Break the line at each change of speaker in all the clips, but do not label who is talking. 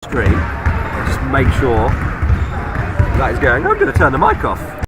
screen and just make sure that is going. I'm going to turn the mic off.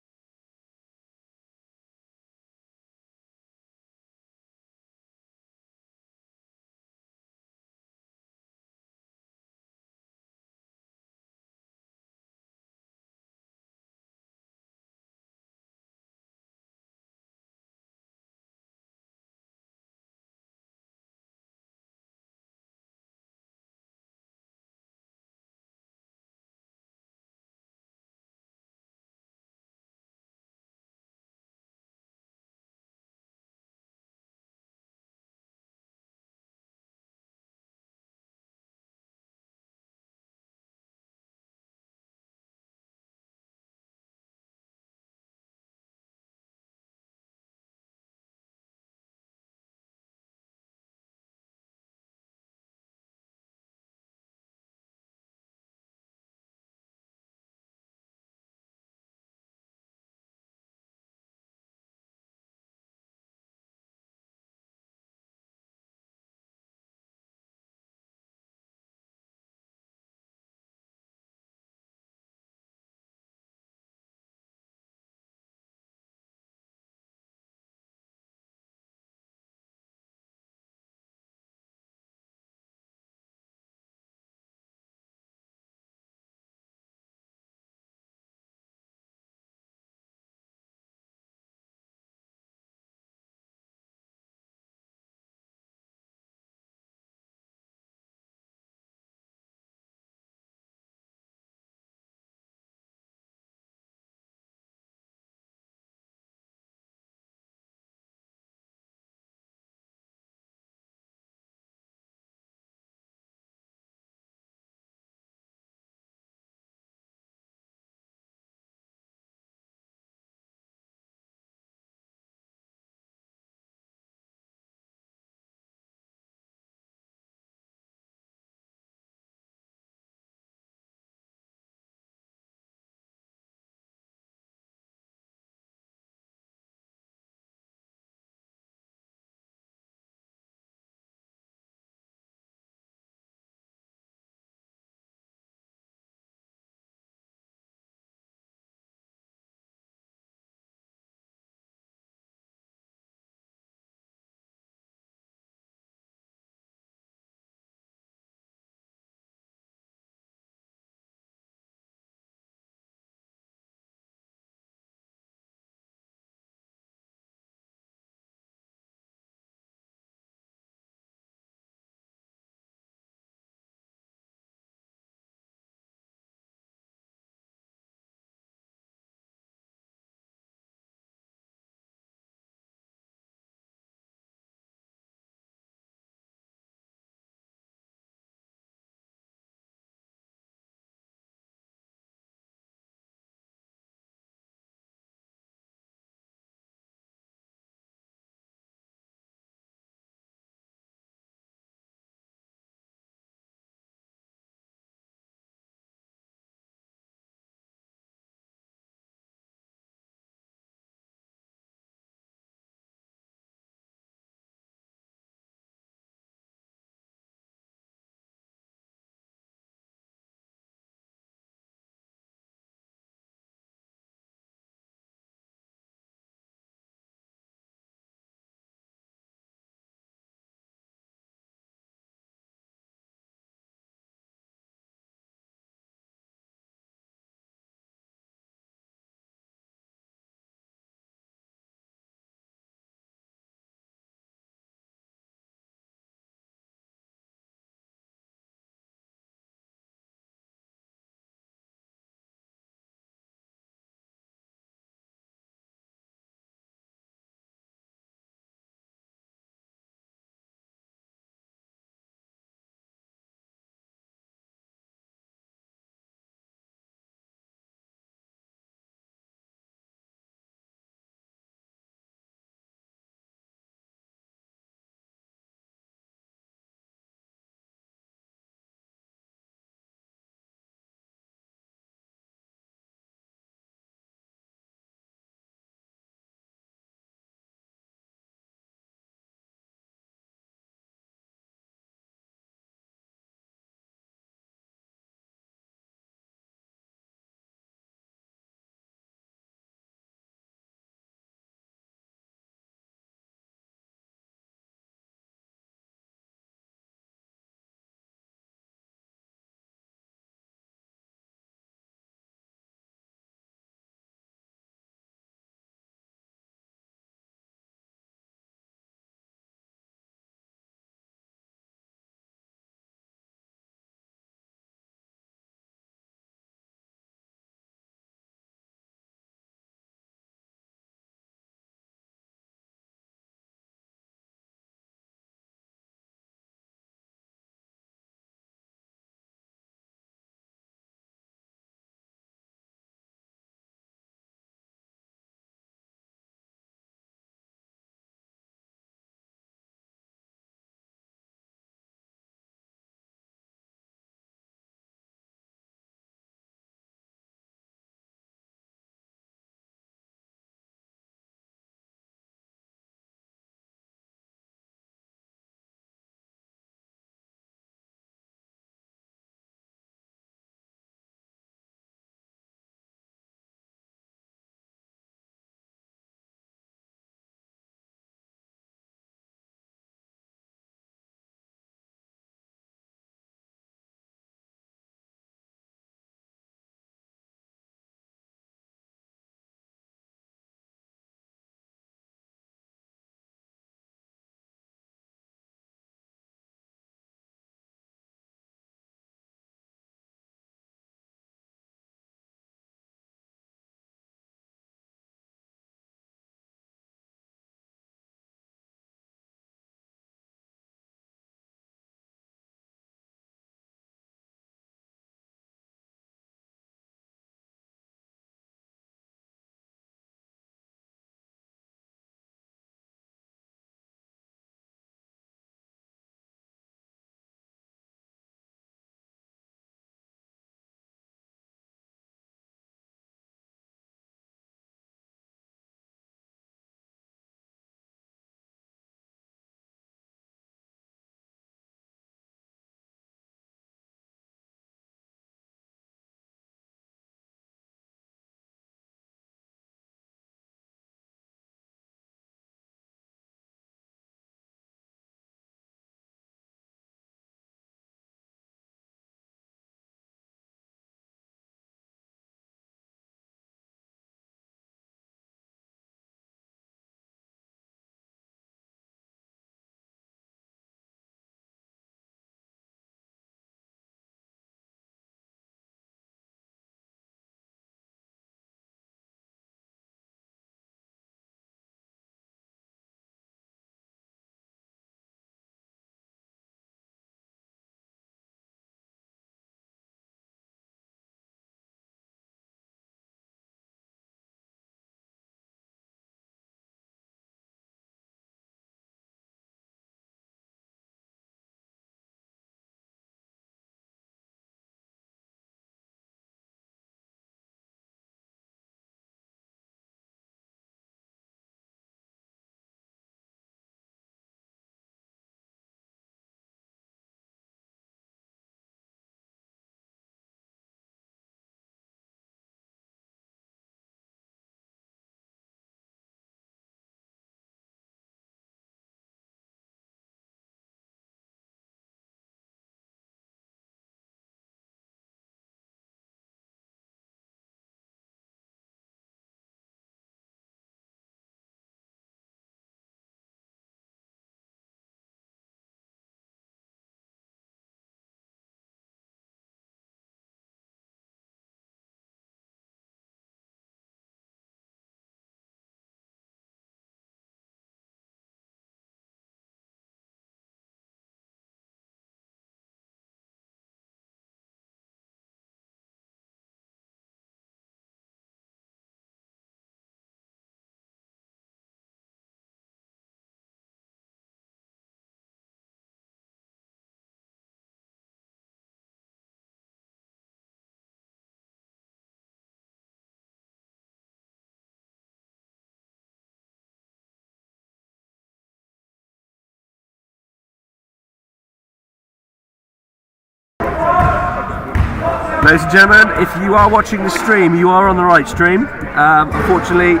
Ladies and gentlemen, if you are watching the stream, you are on the right stream. Unfortunately,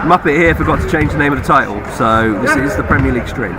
Muppet here forgot to change the name of the title, so this is the Premier League stream.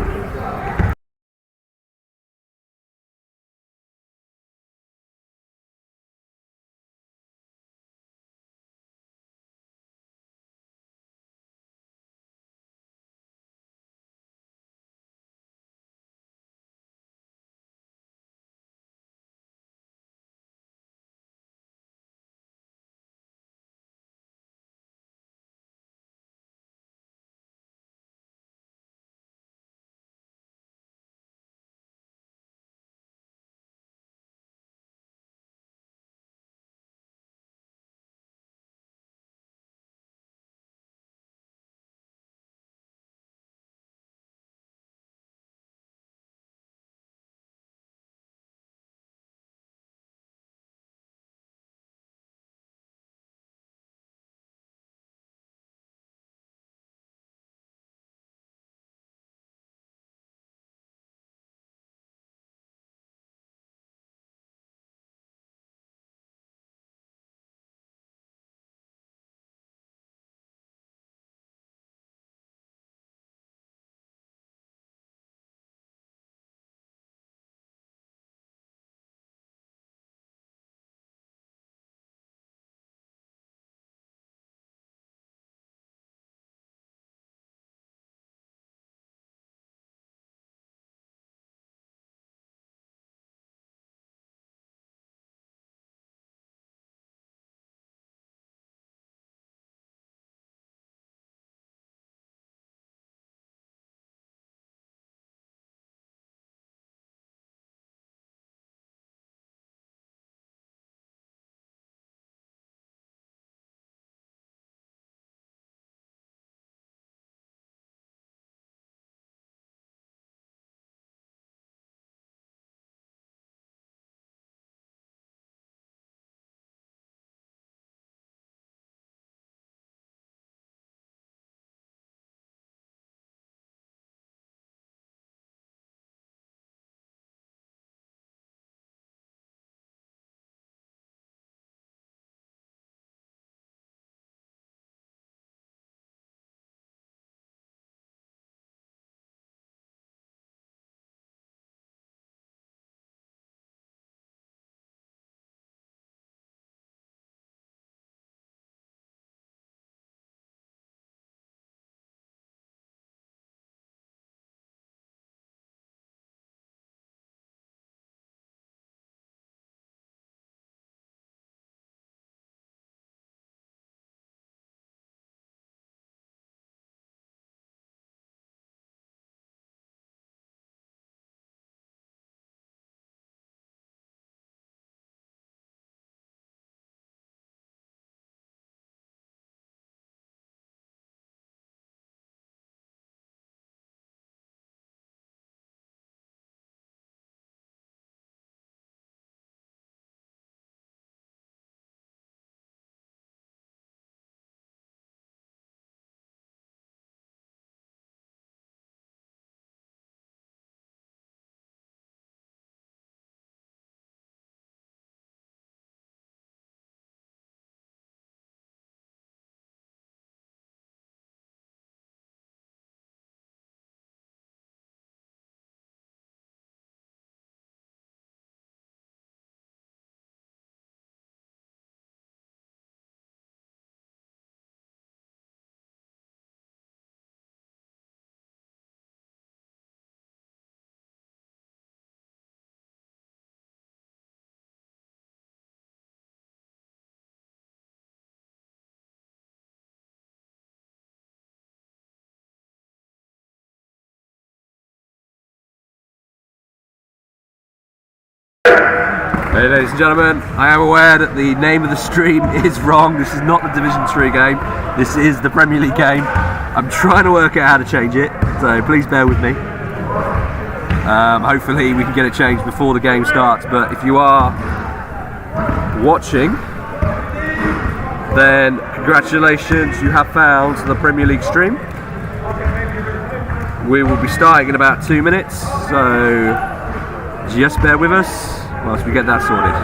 Hey ladies and gentlemen, I am aware that the name of the stream is wrong. This is not the Division 3 game, this is the Premier League game. I'm trying to work out how to change it, so please bear with me. Hopefully we can get it changed before the game starts, but if you are watching, then congratulations, you have found the Premier League stream. We will be starting in about 2 minutes, so just bear with us whilst we get that sorted.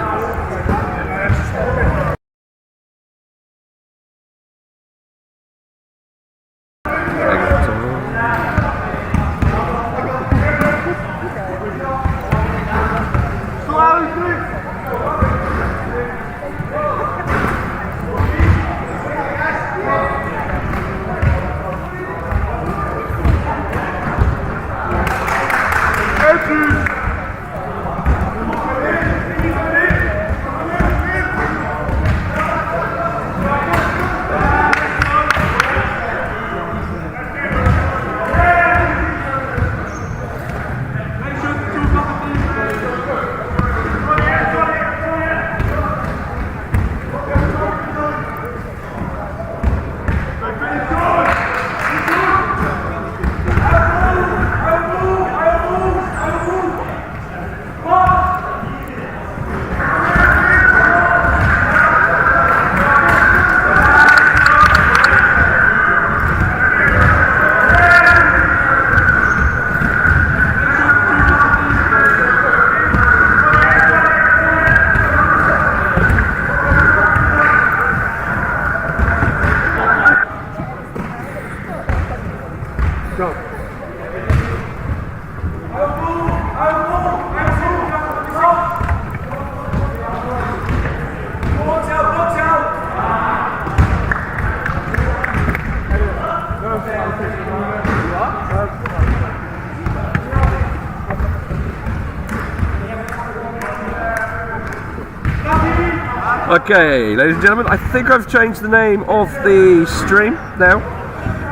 Okay, ladies and gentlemen, I think I've changed the name of the stream now.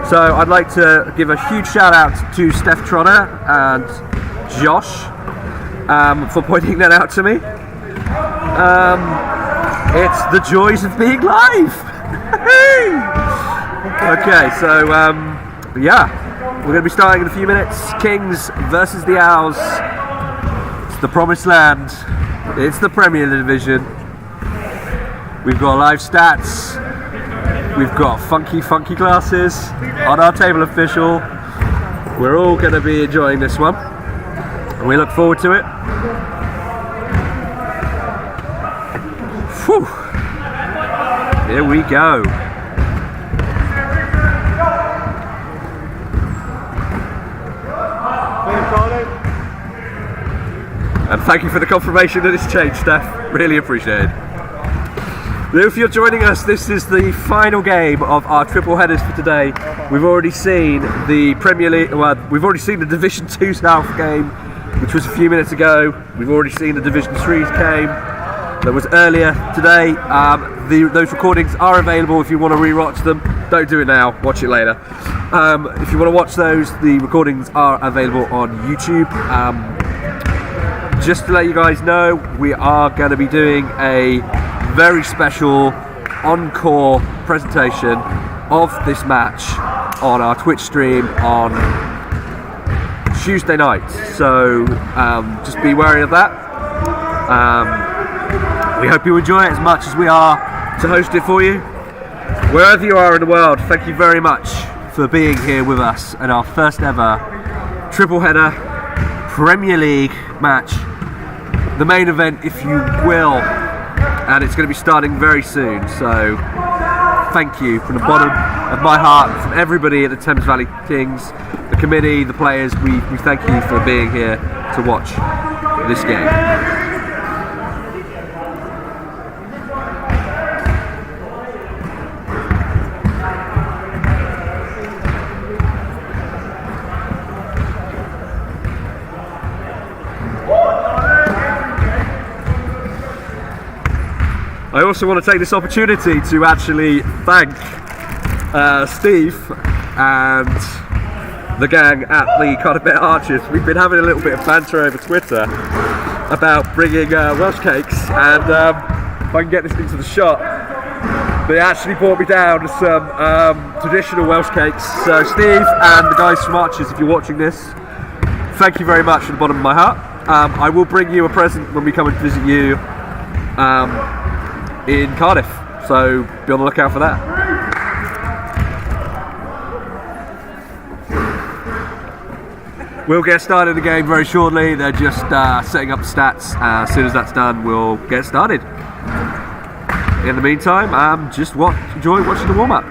So I'd like to give a huge shout out to Steph Trotter and Josh for pointing that out to me. It's the joys of being live. Okay, so yeah, we're going to be starting in a few minutes. Kings versus the Owls. It's the promised land. It's the Premier Division. We've got live stats. We've got funky glasses on our table official. We're all going to be enjoying this one, and we look forward to it. Whew. Here we go. And thank you for the confirmation that it's changed, Steph. Really appreciate it. If you're joining us, this is the final game of our triple headers for today. We've already seen the Premier League, well, we've already seen the Division 2 South game, which was a few minutes ago. We've already seen the Division 3's game that was earlier today. Those recordings are available if you want to re-watch them. Don't do it now, watch it later. If you want to watch those, the recordings are available on YouTube. Just to let you guys know, we are going to be doing a very special encore presentation of this match on our Twitch stream on Tuesday night, so just be wary of that. We hope you enjoy it as much as we are to host it for you. Wherever you are in the world, thank you very much for being here with us at our first ever triple header Premier League match, the main event if you will. And it's going to be starting very soon, so thank you from the bottom of my heart, from everybody at the Thames Valley Kings, the committee, the players. We thank you for being here to watch this game. I also want to take this opportunity to actually thank Steve and the gang at the Cardiff Archers. We've been having a little bit of banter over Twitter about bringing Welsh cakes, and if I can get this into the shot, they actually brought me down some traditional Welsh cakes. So Steve and the guys from Archers, if you're watching this, thank you very much from the bottom of my heart. I will bring you a present when we come and visit you in Cardiff, so be on the lookout for that. We'll get started the game very shortly. They're just setting up the stats. As soon as that's done, we'll get started. In the meantime, just enjoy watching the warm-up.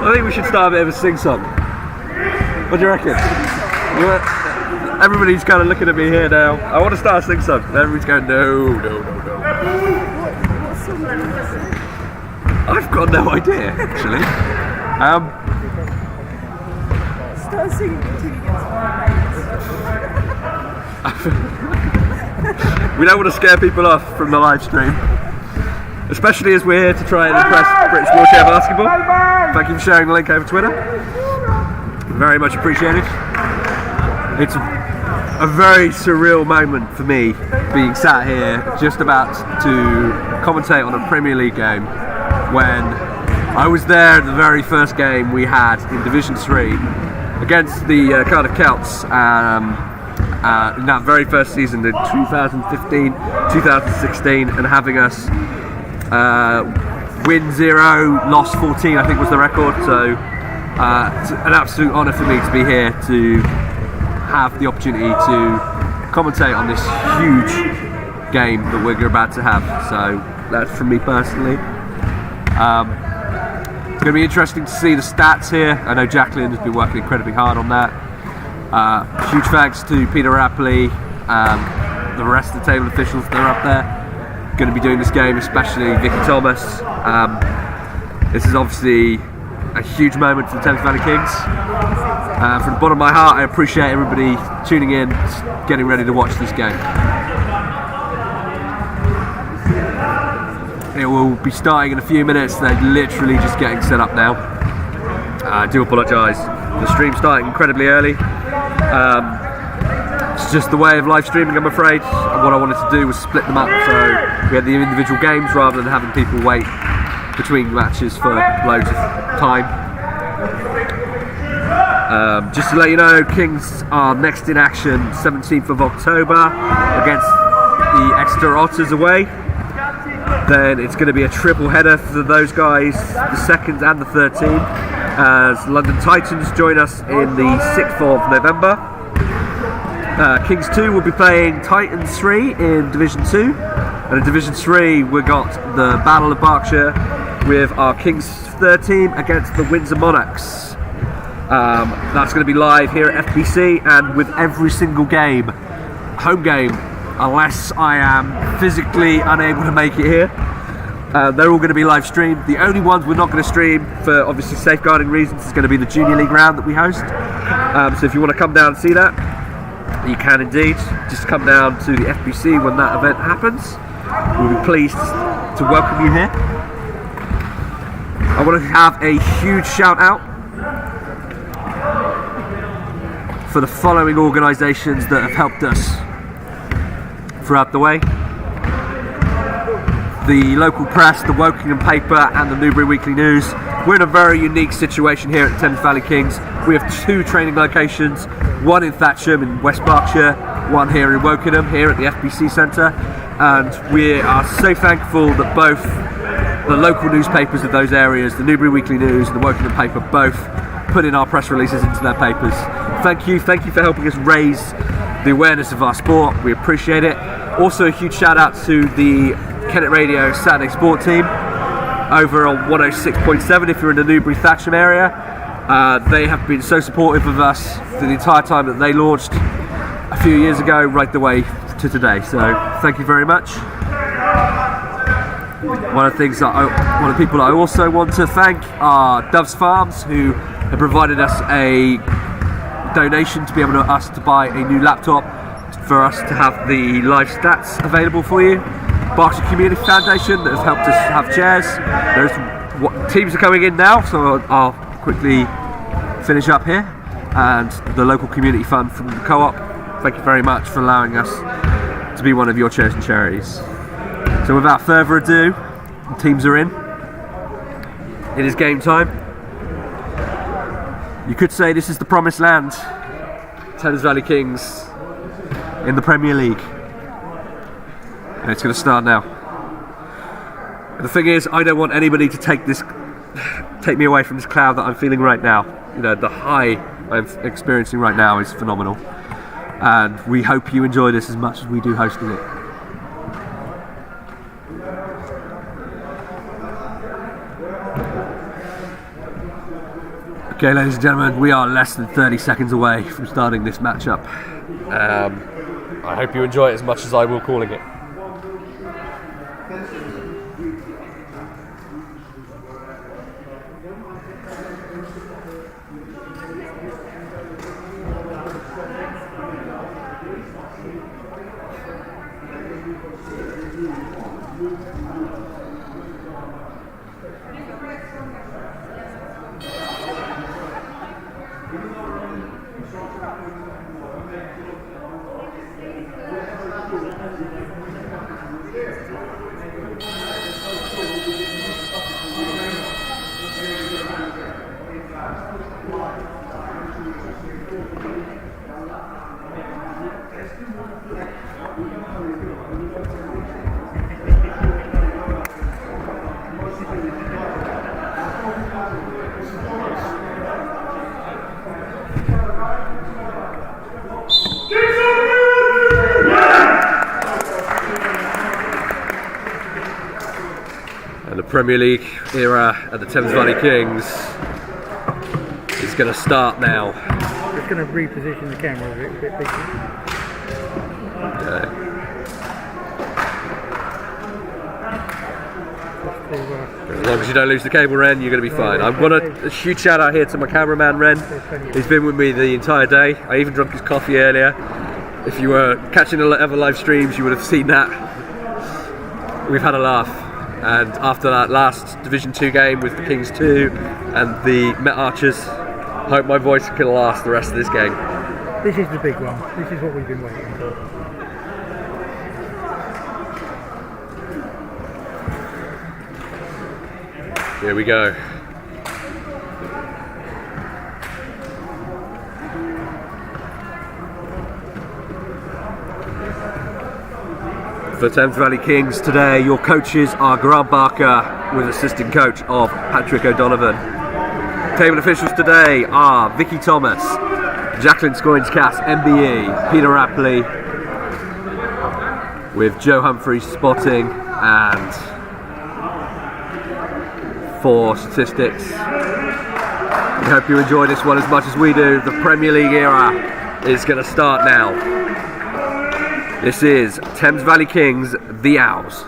I think we should start a bit of a sing-song. What do you reckon? Everybody's kind of looking at me here now. I want to start a sing-song. Everybody's going, no. I've got no idea, actually.
Start singing until you get
We don't want to scare people off from the live stream. Especially as we're here to try and impress British wheelchair basketball. Thank you for sharing the link over Twitter. Very much appreciated. It's a very surreal moment for me being sat here just about to commentate on a Premier League game when I was there at the very first game we had in Division 3 against the Cardiff Celts in that very first season in 2015-2016 and having us win 0, loss 14 I think was the record, so it's an absolute honour for me to be here to have the opportunity to commentate on this huge game that we're about to have. So that's from me personally. It's going to be interesting to see the stats here. I know Jacqueline has been working incredibly hard on that. Huge thanks to Peter Rapley and the rest of the table officials that are up there going to be doing this game, especially Vicky Thomas. This is obviously a huge moment for the Thames Valley Kings. From the bottom of my heart, I appreciate everybody tuning in, getting ready to watch this game. It will be starting in a few minutes. They're literally just getting set up now. I do apologise. The stream's starting incredibly early. It's just the way of live streaming, I'm afraid. What I wanted to do was split them up so we had the individual games rather than having people wait between matches for loads of time. Just to let you know, Kings are next in action 17th of October against the Exeter Otters away. Then it's going to be a triple header for those guys, the 2nd and the 13th, as London Titans join us in the 6th of November. Kings 2 will be playing Titans 3 in Division 2, and in Division 3 we got the Battle of Berkshire with our Kings 3rd team against the Windsor Monarchs. That's going to be live here at FBC, and with every single game, home game, unless I am physically unable to make it here, they're all going to be live streamed. The only ones we're not going to stream, for obviously safeguarding reasons, is going to be the Junior League round that we host. So if you want to come down and see that, you can indeed. Just come down to the FBC when that event happens. We'll be pleased to welcome you here. I want to have a huge shout out for the following organisations that have helped us throughout the way. The local press, the Wokingham paper and the Newbury Weekly News. We're in a very unique situation here at the Thames Valley Kings. We have 2 training locations, one in Thatcham in West Berkshire, one here in Wokingham, here at the FBC Centre, and we are so thankful that both the local newspapers of those areas, the Newbury Weekly News and the Wokingham paper, both put in our press releases into their papers. Thank you for helping us raise the awareness of our sport. We appreciate it. Also a huge shout out to the Kennet Radio Saturday Sport team over on 106.7 if you're in the Newbury Thatcham area. They have been so supportive of us for the entire time that they launched a few years ago right the way to today, so thank you very much. One of the people that I also want to thank are Dove's Farms, who have provided us a donation to be able to buy a new laptop for us to have the live stats available for you. Berkshire Community Foundation that has helped us have chairs. Teams are coming in now, so I'll quickly finish up here. And the local community fund from the co-op, thank you very much for allowing us to be one of your chosen charities. So without further ado, the teams are in. It is game time. You could say this is the promised land. Thames Valley Kings in the Premier League. And it's going to start now. The thing is, I don't want anybody to take me away from this cloud that I'm feeling right now. You know, the high I'm experiencing right now is phenomenal. And we hope you enjoy this as much as we do hosting it. Okay, ladies and gentlemen, we are less than 30 seconds away from starting this matchup. I hope you enjoy it as much as I will calling it. And the Premier League era at the Thames Valley Kings is going to start now.
Just going to reposition the camera a bit bigger.
Okay. As long as you don't lose the cable, Ren, you're going to be fine. I want a huge shout out here to my cameraman, Ren. He's been with me the entire day. I even drank his coffee earlier. If you were catching the other live streams, you would have seen that. We've had a laugh. And after that last Division 2 game with the Kings 2 and the Met Archers, I hope my voice can last the rest of this game.
This is the big one. This is what we've been waiting for.
Here we go. For Thames Valley Kings today, your coaches are Grant Barker with assistant coach of Patrick O'Donovan. Table officials today are Vicky Thomas, Jacqueline Scoins-Cass, MBE, Peter Rapley, with Joe Humphreys spotting and for statistics. We hope you enjoy this one as much as we do. The Premier League era is going to start now. This is Thames Valley Kings, the Owls.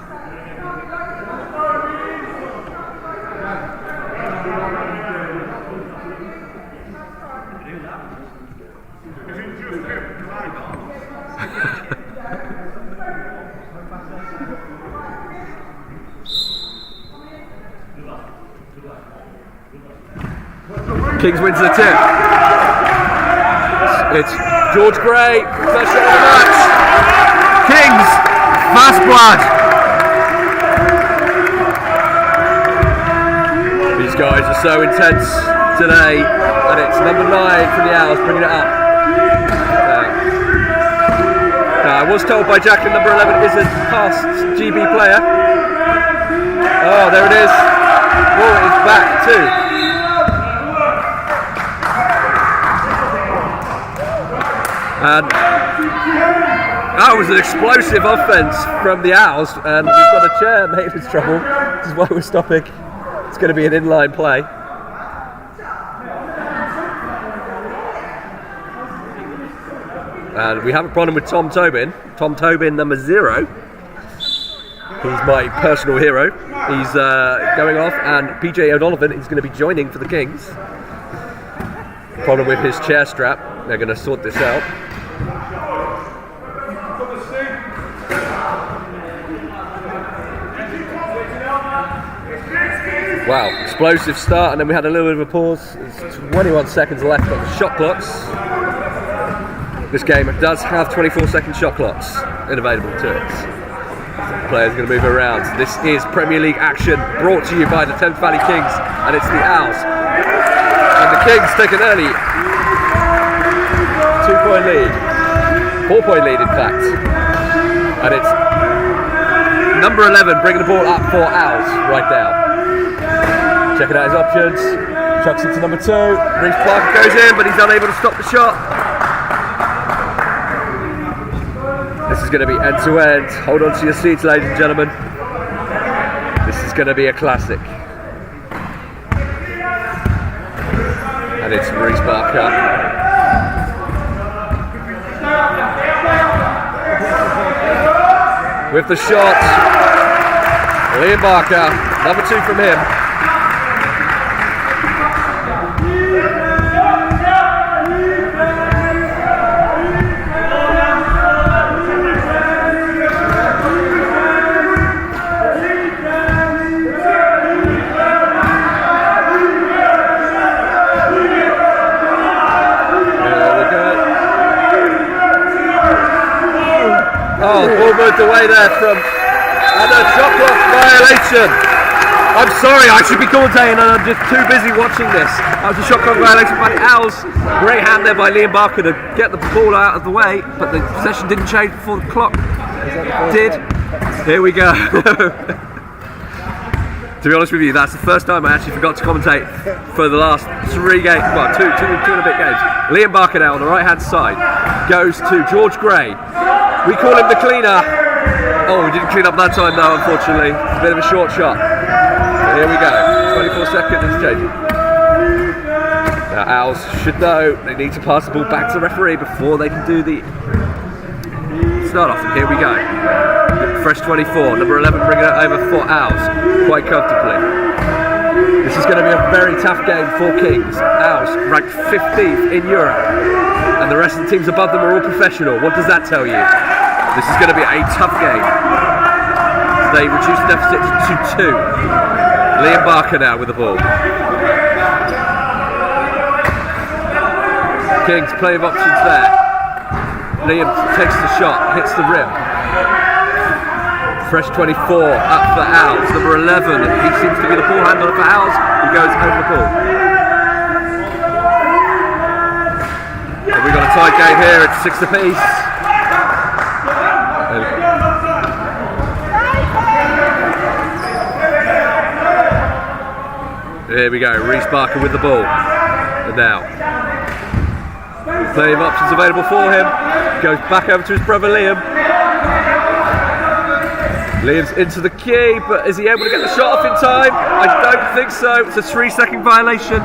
Kings wins the tip. It's George Gray, first shot of the match. Kings, fast blood. These guys are so intense today, and it's number 9 from the Owls bringing it up. I was told by Jacqueline number 11 is a past GB player. Oh, there it is. Oh, it's back too. And that was an explosive offence from the Owls, and we've got a chair maintenance trouble, which is why we're stopping. It's going to be an inline play. And we have a problem with Tom Tobin. Tom Tobin, number 0. He's my personal hero. He's going off, and PJ O'Donovan is going to be joining for the Kings. Problem with his chair strap. They're going to sort this out. Wow, explosive start, and then we had a little bit of a pause. There's 21 seconds left on the shot clocks. This game does have 24-second shot clocks available to it. The players are going to move around. This is Premier League action brought to you by the Thames Valley Kings, and it's the Owls. And the Kings take an early 2-point lead, 4-point lead in fact. And it's number 11 bringing the ball up for Owls right now. Checking out his options, chucks it to number 2, Reece Parker goes in, but he's unable to stop the shot. This is going to be end to end. Hold on to your seats, ladies and gentlemen. This is going to be a classic. And it's Reece Barker. With the shot, Liam Barker, number 2 from him. Oh, ball moved away there and a shot clock violation. I'm sorry, I should be commentating and I'm just too busy watching this. That was a shot clock violation by the Owls. Great hand there by Liam Barker to get the ball out of the way, but the session didn't change before the clock did. Here we go. To be honest with you, that's the first time I actually forgot to commentate for the last 3 games, well, two and a bit games. Liam Barker now on the right hand side goes to George Gray. We call him the cleaner. Oh, we didn't clean up that time though, unfortunately. A bit of a short shot. But here we go. 24 seconds, it's changing. Now Owls should know they need to pass the ball back to the referee before they can do the start off. And here we go. Fresh 24, number 11 bringing it over for Owls quite comfortably. This is going to be a very tough game for Kings. Owls ranked 15th in Europe. And the rest of the teams above them are all professional. What does that tell you? This is going to be a tough game. They reduced the deficit to 2. Liam Barker now with the ball. Kings plenty of options there. Liam takes the shot, hits the rim. Fresh 24 up for Owls. Number 11, he seems to be the ball handler for Owls. He goes over the ball. And we've got a tight game here, it's 6 apiece. Here we go, Reece Barker with the ball. And now, plenty of options available for him. Goes back over to his brother Liam. Liam's into the key, but is he able to get the shot off in time? I don't think so. It's a 3-second violation.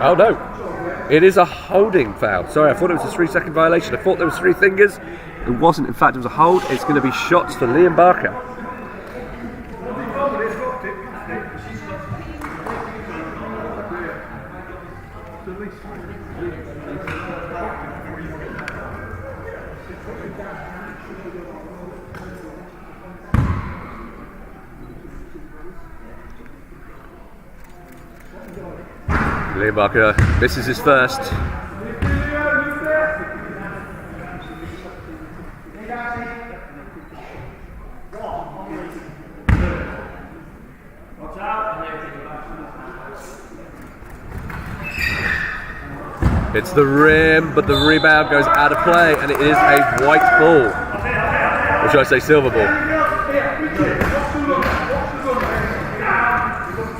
Oh no, it is a holding foul. Sorry, I thought it was a 3-second violation. I thought there was 3 fingers. It wasn't, in fact it was a hold. It's going to be shots for Liam Barker. Liam Barker misses his first. It's the rim, but the rebound goes out of play, and it is a white ball. Or should I say silver ball?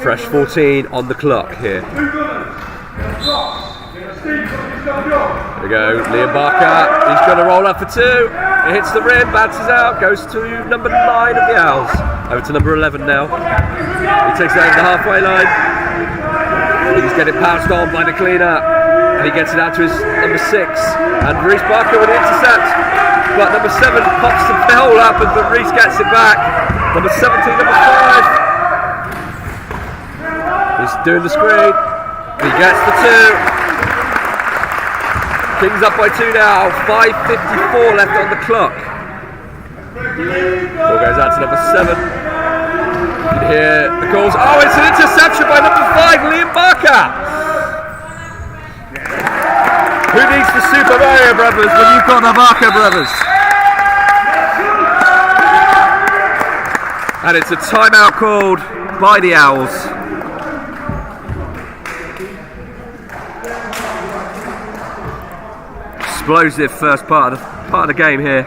Fresh 14 on the clock here. There we go, Liam Barker, he's going to roll up for 2. He hits the rim, bounces out, goes to number 9 of the Owls. Over to number 11 now. He takes it over the halfway line. He's getting pounced on by the cleaner. And he gets it out to his number 6. And Reece Barker with the intercept. But number 7 pops the foul up, and Reece gets it back. Number 17, number 5. He's doing the screen. He gets the 2. Kings up by 2 now. 5:54 left on the clock. Ball goes out to number 7. You can hear the calls. Oh, it's an interception by number 5, Liam Barker. Who needs the Super Mario Brothers when you've got the Barker Brothers? And it's a timeout called by the Owls. Explosive first part of the game here.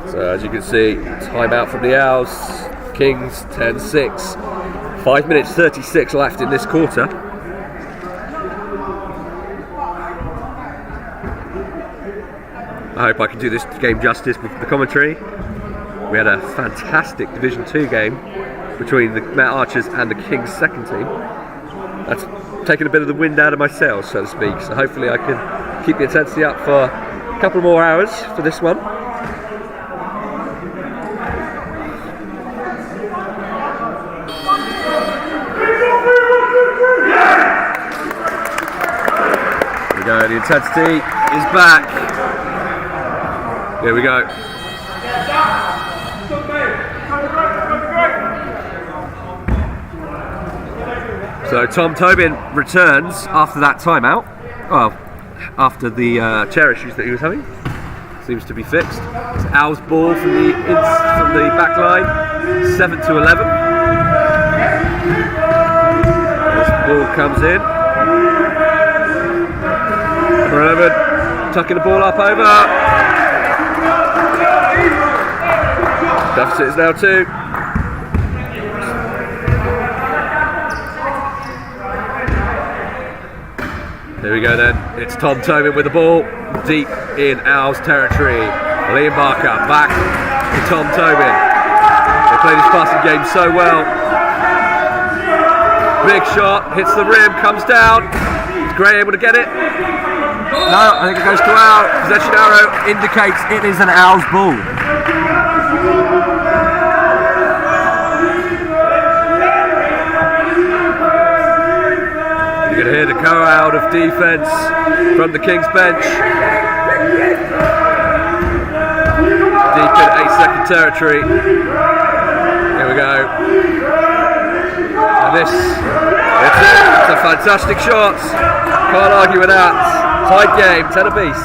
So as you can see, timeout from the Owls. Kings 10-6. 5 minutes 36 left in this quarter. I hope I can do this game justice with the commentary. We had a fantastic Division 2 game between the Met Archers and the Kings second team. That's taken a bit of the wind out of my sails, so to speak, so hopefully I can keep the intensity up for a couple more hours for this one. Here we go, the intensity is back. Here we go. So Tom Tobin returns after that timeout. Well, after the chair issues that he was having. Seems to be fixed. It's Al's ball from the back line, 7-11. This ball comes in. Number 11, tucking the ball up over. Deficit is now 2. Here we go then. It's Tom Tobin with the ball deep in Al's territory. Liam Barker back to Tom Tobin. They play this passing game so well. Big shot, hits the rim, comes down. Is Gray able to get it?
No, I think it goes to Al.
Possession arrow indicates it is an Al's ball. You can hear the go out of defence from the Kings bench. Deep in 8-second territory. Here we go. And this, it's it. It's a fantastic shot. Can't argue with that. Tight game, 10 apiece.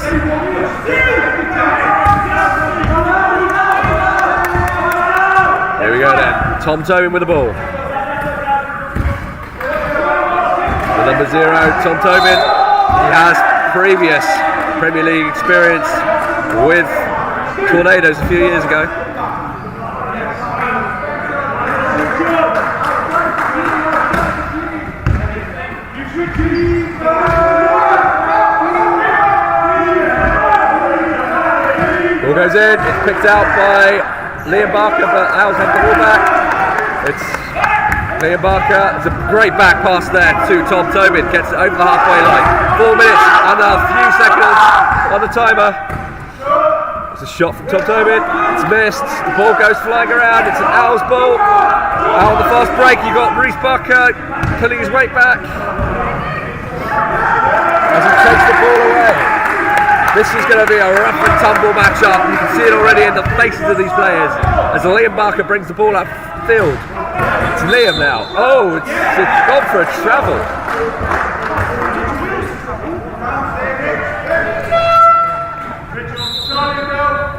Here we go then. Tom Tobin with the ball. The number 0, Tom Tobin. He has previous Premier League experience with Tornadoes a few years ago. Ball goes in, it's picked out by Liam Barker, but Al's had the ball back. It's Liam Barker. It's a great back pass there to Tom Tobin, gets it over the halfway line. 4 minutes and a few seconds on the timer. It's a shot from Tom Tobin, it's missed, the ball goes flying around, it's an Al's ball. Al on the fast break, you got Reece Barker pulling his weight back as he takes the ball away. This is going to be a rough and tumble match-up. You can see it already in the faces of these players as Liam Barker brings the ball upfield. It's Liam now. Oh, it's gone for a travel.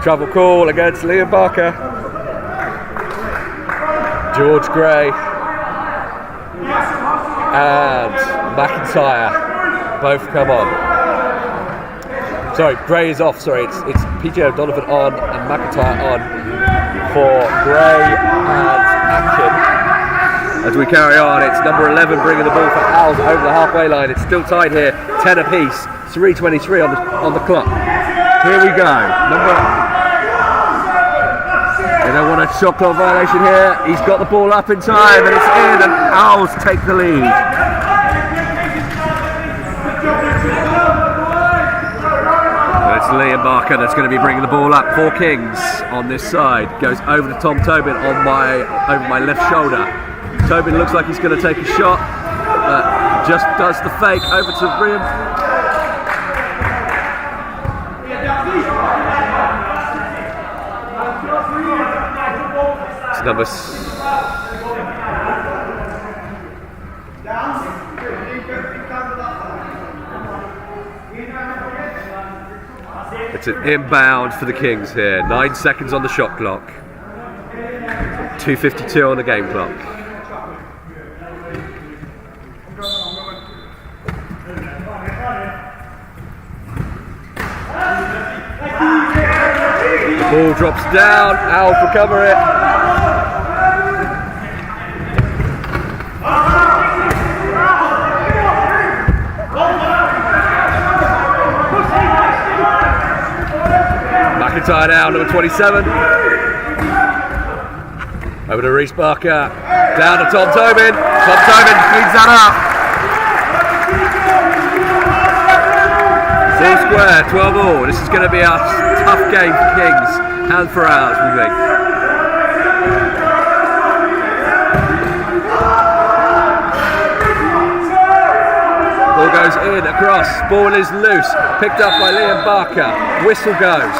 Travel call against Liam Barker. George Gray and McIntyre both come on. Sorry, Gray is off. Sorry, it's PJ O'Donovan on and McIntyre on for Gray and Action. As we carry on, it's number 11 bringing the ball for Owls over the halfway line. It's still tied here, 10 apiece, 3:23 on the clock. Here we go. They don't want a shot clock violation here. He's got the ball up in time and it's in, and Owls take the lead. It's Liam Barker that's going to be bringing the ball up for Kings on this side. Goes over to Tom Tobin over my left shoulder. Tobin looks like he's going to take a shot, but just does the fake over to rim. It's number It's an inbound for the Kings here. 9 seconds on the shot clock. 2:52 on the game clock. Ball drops down. Owls recover it. McIntyre now, number 27. Over to Reece Barker. Down to Tom Tobin. Tom Tobin cleans that up. It's all square, 12 all. This is going to be a tough game for Kings. Hand for hours, we think. Ball goes in, across. Ball is loose. Picked up by Liam Barker. Whistle goes.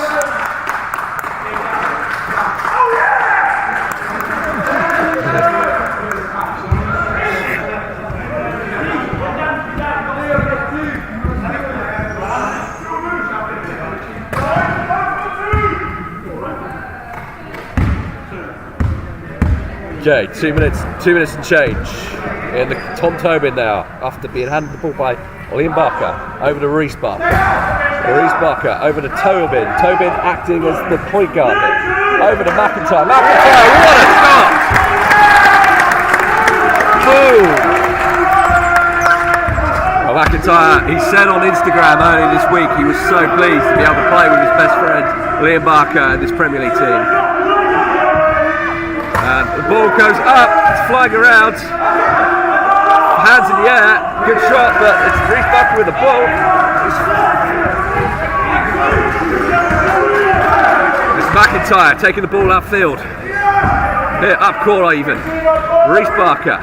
Okay, 2 minutes and change. In the Tom Tobin now, after being handed the ball by Liam Barker, over to Reece Barker. Reece Barker over to Tobin. Tobin acting as the point guard. Over to McIntyre. McIntyre, what a shot! Boom! Well, McIntyre, he said on Instagram earlier this week he was so pleased to be able to play with his best friend Liam Barker and this Premier League team. And the ball goes up, it's flying around. Hands in the air, good shot, but it's Reece Barker with the ball. It's McIntyre taking the ball outfield. Here, up corner even. Reece Barker.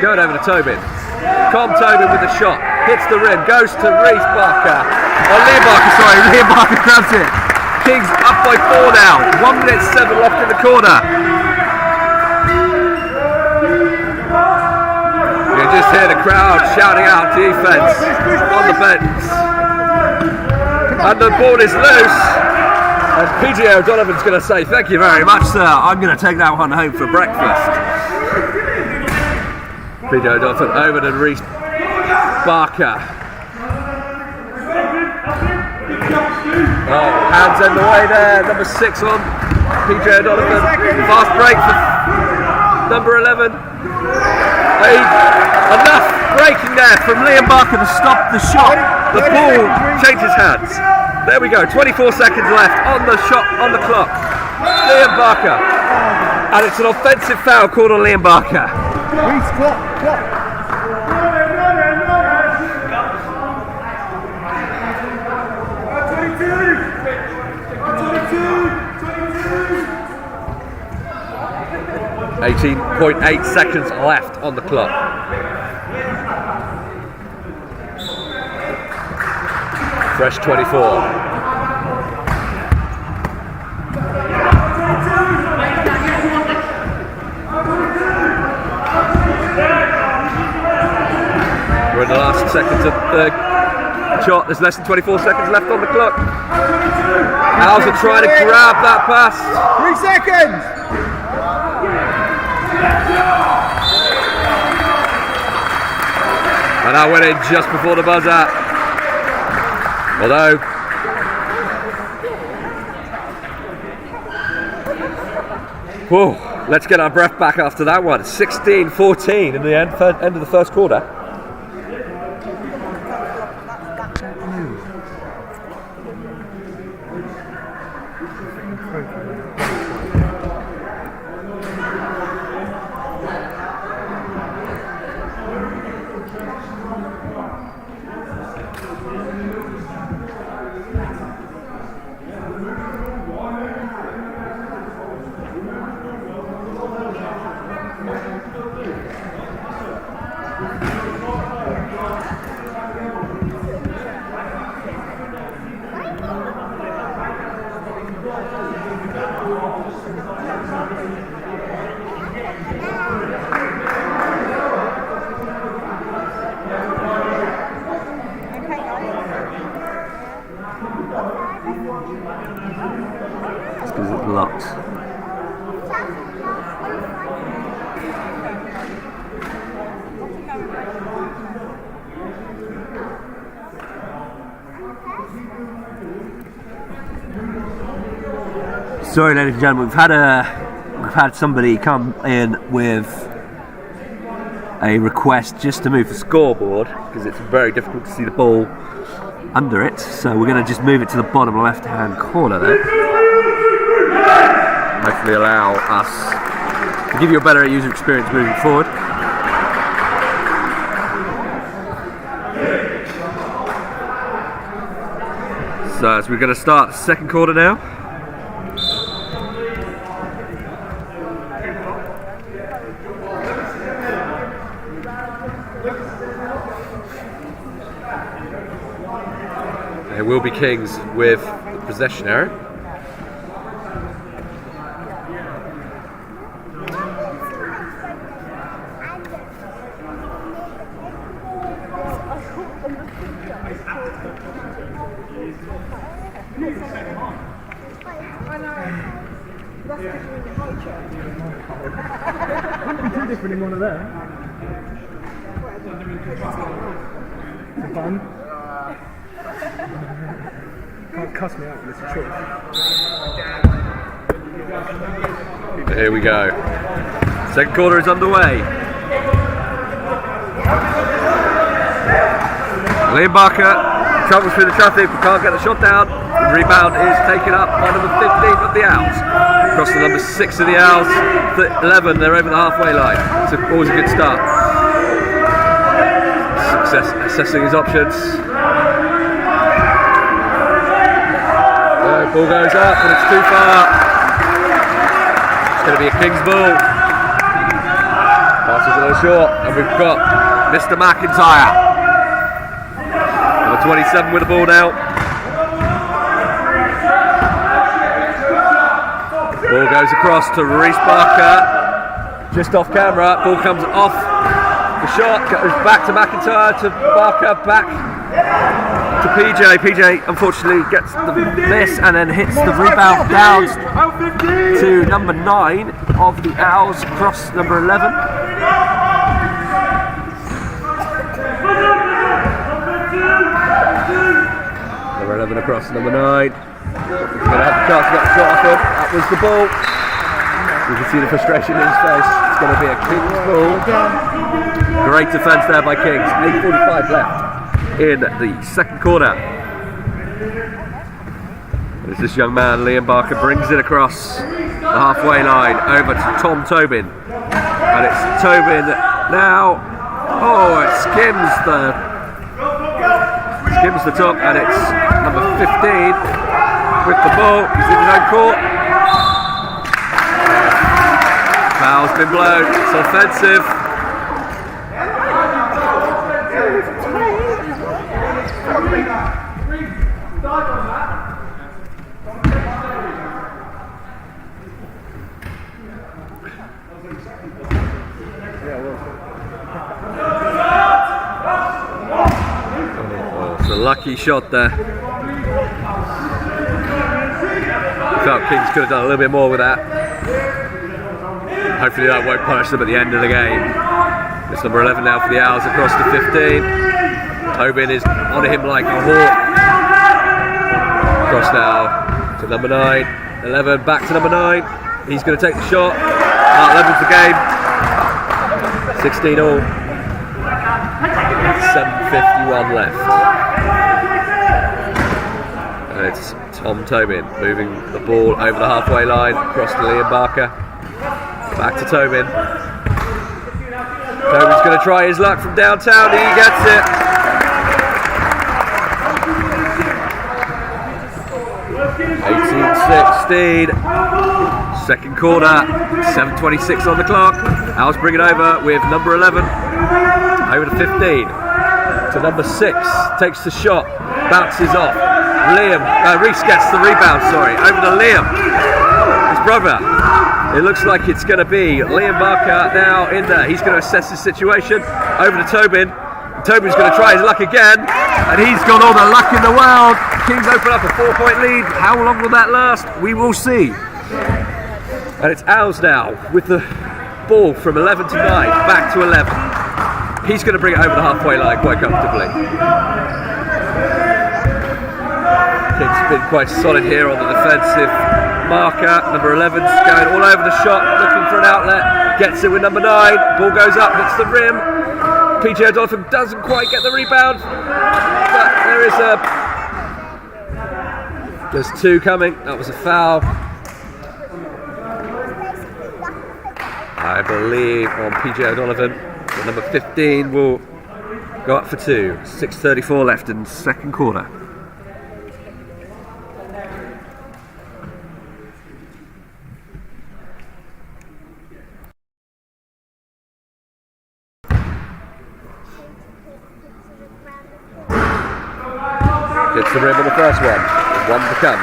Going over to Tobin. Tom Tobin with the shot. Hits the rim, goes to Reece Barker. Oh, Liam Barker, sorry, Liam Barker grabs it. Kings up by 4 now. 1 minute 7 left in the quarter. You just hear the crowd shouting out defense on the bench. And the ball is loose. And PJ O'Donovan's going to say, thank you very much, sir. I'm going to take that one home for breakfast. PJ O'Donovan over to Reece Barker. Oh, hands in the way there. Number 6 on PJ O'Donovan. Fast break for number 11. Enough breaking there from Liam Barker to stop the shot. The ball changes hands. There we go. 24 seconds left on the shot on the clock. Liam Barker, and it's an offensive foul called on Liam Barker.
Clock.
18.8 seconds left on the clock. Fresh 24. We're in the last seconds of the shot. There's less than 24 seconds left on the clock. Owls are trying to grab that pass.
3 seconds!
And that went in just before the buzzer. Although whoa, let's get our breath back after that one. 16-14 in the end of the first quarter. Because it's locked. Sorry, ladies and gentlemen, we've had somebody come in with a request just to move the scoreboard because it's very difficult to see the ball under it, so we're going to just move it to the bottom left-hand corner there. Hopefully allow us to give you a better user experience moving forward. So as we're going to start the second quarter now. It will be Kings with the possession area.
Wouldn't be too different in one of them. For fun. Can't cuss me out when it's a choice.
Here we go. Second quarter is underway. Liam Barker travels through the traffic but can't get the shot down. The rebound is taken up by number 15 of the Owls. Across the number 6 of the Owls. 11, they're over the halfway line. It's always a good start. Success assessing his options. Ball goes up and it's too far. It's going to be a Kings ball. Passes a little short and we've got Mr. McIntyre. Number 27 with the ball now. Ball goes across to Reece Barker. Just off camera. Ball comes off the shot. Goes back to McIntyre to Barker. Back to PJ. PJ unfortunately gets the miss and then hits the rebound down to number 9 of the Owls across number 11. Number 11 across number 9. He's going to have the chance to get the shot off him. That was the ball. You can see the frustration in his face. It's going to be a Kings ball. Great defence there by Kings. 8:45 left in the second quarter. As this young man, Liam Barker, brings it across the halfway line over to Tom Tobin. And it's Tobin now. Oh, it skims the top, and it's number 15 with the ball. He's in his own court. Foul's been blown. It's offensive. It's a lucky shot there. Felt Kings could have done a little bit more with that. Hopefully that won't punish them at the end of the game. It's number 11 now for the Owls across to 15. Tobin is on him like a hawk. Across now to number 9. 11 back to number 9. He's going to take the shot. That levels the game. 16 all. 7:51 left. And it's Tom Tobin moving the ball over the halfway line across to Liam Barker. Back to Tobin. Tobin's going to try his luck from downtown. He gets it. (18-16). Second quarter. 7:26 on the clock. Owls bring it over with number 11. Over to 15. To number 6. Takes the shot. Bounces off. Reece gets the rebound, over to Liam, his brother. It looks like it's going to be Liam Barker now in there. He's going to assess the situation. Over to Tobin. Tobin's going to try his luck again, and he's got all the luck in the world. Kings open up a 4-point lead. How long will that last? We will see. And it's Owls now with the ball from 11 to 9, back to 11. He's going to bring it over the halfway line quite comfortably. Kings been quite solid here on the defensive marker. Number 11's going all over the shot, looking for an outlet. Gets it with number 9. Ball goes up, hits the rim. PJ O'Donovan doesn't quite get the rebound, but there is a There's two coming. That was a foul. I believe on PJ O'Donovan. The number 15 will go up for two. 6:34 left in the second quarter. Hits the rim on the first one. There's one to come.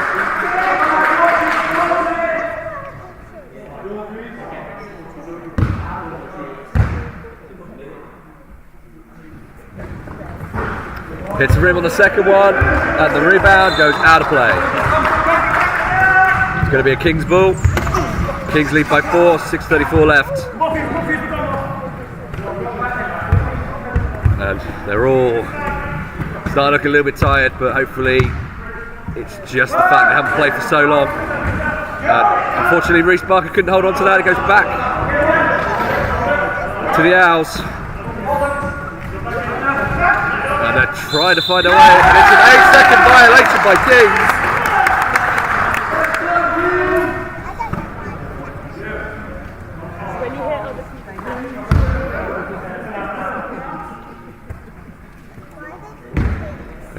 Hits the rim on the second one, and the rebound goes out of play. It's going to be a Kings ball. Kings lead by 4, 6:34 left. And they're all starting to look a little bit tired, but hopefully it's just the fact they haven't played for so long. Unfortunately, Reece Barker couldn't hold on to that. It goes back to the Owls. And they're trying to find a way, and it's an 8-second violation by Kings.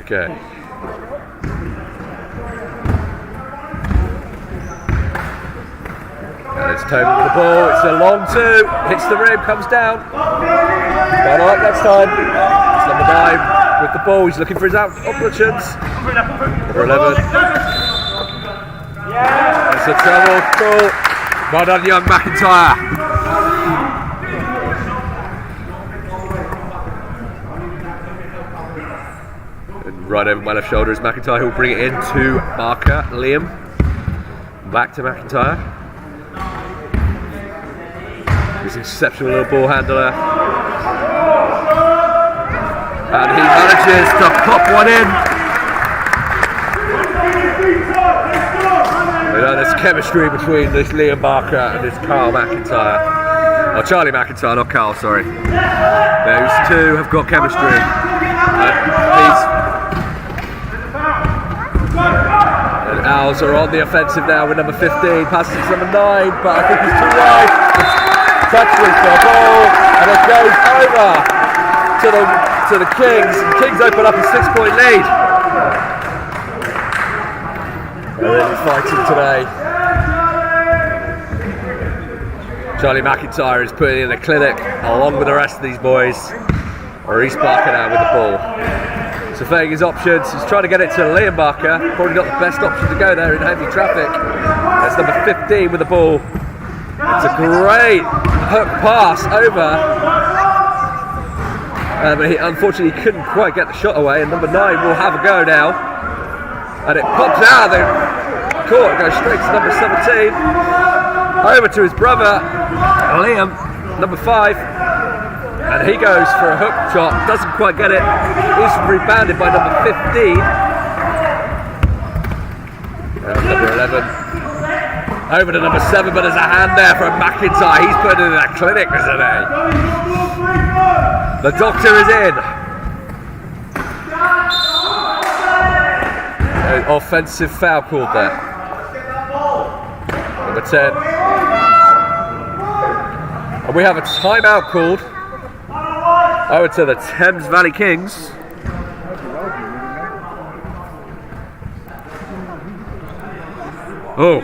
Okay. And it's Toby with the ball. It's a long two. Hits the rim, comes down. Not like next time. It's number 9 with the ball. He's looking for his options. Number 11. It's a trouble. Cool. Well done, young McIntyre. Right over my left shoulder is McIntyre, who will bring it in to Barker. Liam. Back to McIntyre. He's an exceptional little ball handler. And he manages to pop one in. You know, there's chemistry between this Liam Barker and this Carl McIntyre. Oh, Charlie McIntyre, not Carl, sorry. Those two have got chemistry. Owls are on the offensive now with number 15, passes to number 9, but I think he's too wide. It's touching for a ball, and it goes over to the Kings. The Kings open up a 6-point lead. They're really fighting today. Charlie McIntyre is putting in a clinic along with the rest of these boys. Reece Barker now with the ball. Surveying his options, he's trying to get it to Liam Barker. Probably not the best option to go there in heavy traffic. That's number 15 with the ball. It's a great hook pass over. But he unfortunately couldn't quite get the shot away, and number 9 will have a go now. And it pops out of the court, it goes straight to number 17. Over to his brother, Liam, number 5. And he goes for a hook shot, doesn't quite get it. He's rebounded by number 15. Number 11. Over to number 7, but there's a hand there from McIntyre. He's putting in a clinic, isn't he? The doctor is in. An offensive foul called there. Number 10. And we have a timeout called over to the Thames Valley Kings. Oh,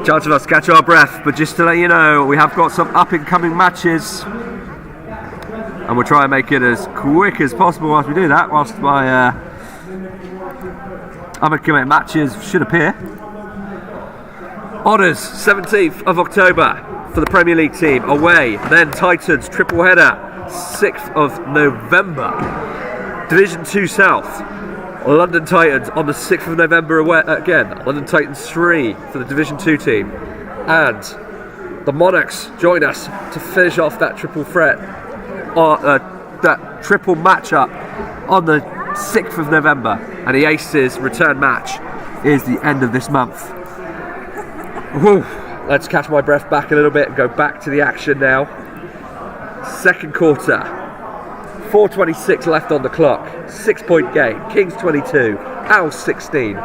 chance of us to catch our breath, but just to let you know, we have got some up-and-coming matches, and we'll try and make it as quick as possible whilst we do that, whilst my up-and-coming matches should appear. Honours, 17th of October for the Premier League team, away. Then Titans, triple header, 6th of November. Division 2 South, London Titans on the 6th of November away again. London Titans 3 for the Division 2 team. And the Monarchs join us to finish off that triple threat, that triple matchup on the 6th of November. And the Aces return match is the end of this month. Whew. Let's catch my breath back a little bit and go back to the action now. Second quarter, 4:26 left on the clock. 6-point game. Kings 22, Owls 16.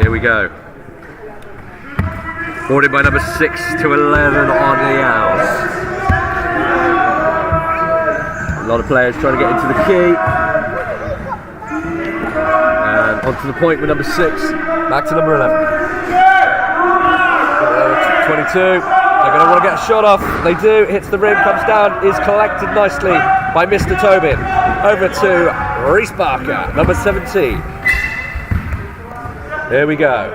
Here we go. Boarded by number 6 to 11 on the Owls. A lot of players trying to get into the key. And onto the point with number 6, back to number 11. 22, they're going to want to get a shot off. They do, hits the rim, comes down, is collected nicely by Mr. Tobin. Over to Reese Barker, number 17. Here we go.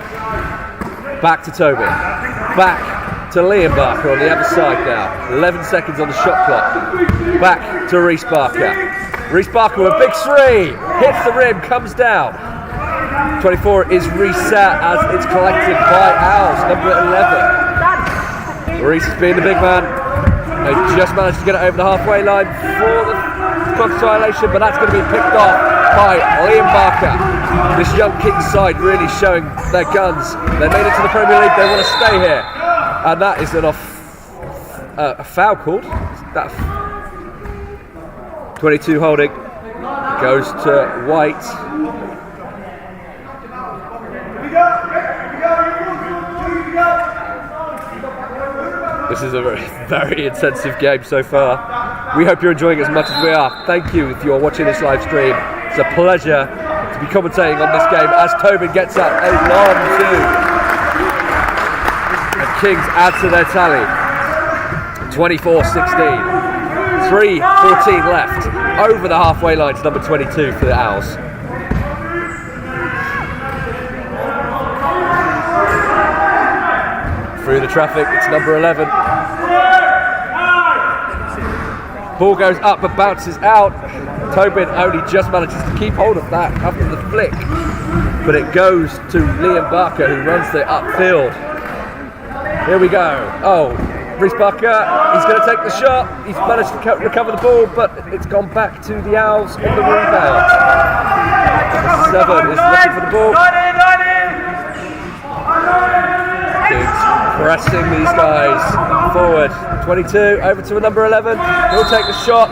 Back to Tobin. Back to Liam Barker on the other side now. 11 seconds on the shot clock. Back to Reese Barker. Reese Barker with a big three. Hits the rim, comes down. 24 is reset as it's collected by Owls, number 11. Reese has been the big man. They just managed to get it over the halfway line for the cross violation, but that's going to be picked off by Liam Barker. This young Kings side really showing their guns. They made it to the Premier League, they want to stay here. And that is a foul called. That 22 holding goes to White. This is a very intensive game so far. We hope you're enjoying it as much as we are. Thank you if you're watching this live stream. It's a pleasure to be commentating on this game as Tobin gets up a long two. And Kings add to their tally. 24-16. 3:14 left. Over the halfway line to number 22 for the Owls. Through the traffic, it's number 11. Ball goes up but bounces out. Tobin only just manages to keep hold of that after the flick. But it goes to Liam Barker who runs the upfield. Here we go. Oh, Reese Barker, he's going to take the shot. He's managed to recover the ball, but it's gone back to the Owls on the rebound. Number 7 is looking for the ball. Kings pressing these guys forward. 22 over to number 11. He'll take the shot.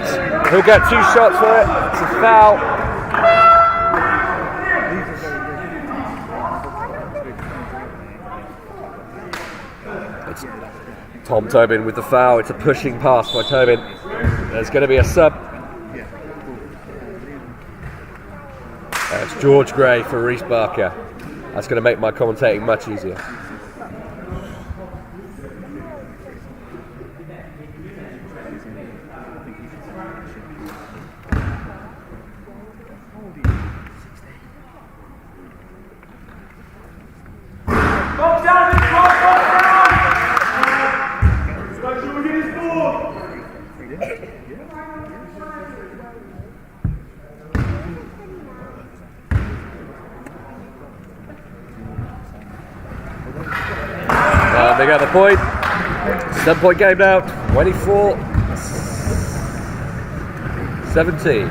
He'll get 2 shots for it. It's a foul. It's Tom Tobin with the foul. It's a pushing pass by Tobin. There's going to be a sub. It's George Gray for Reese Barker. That's going to make my commentating much easier. They got the point. 7-point game now. 24-17.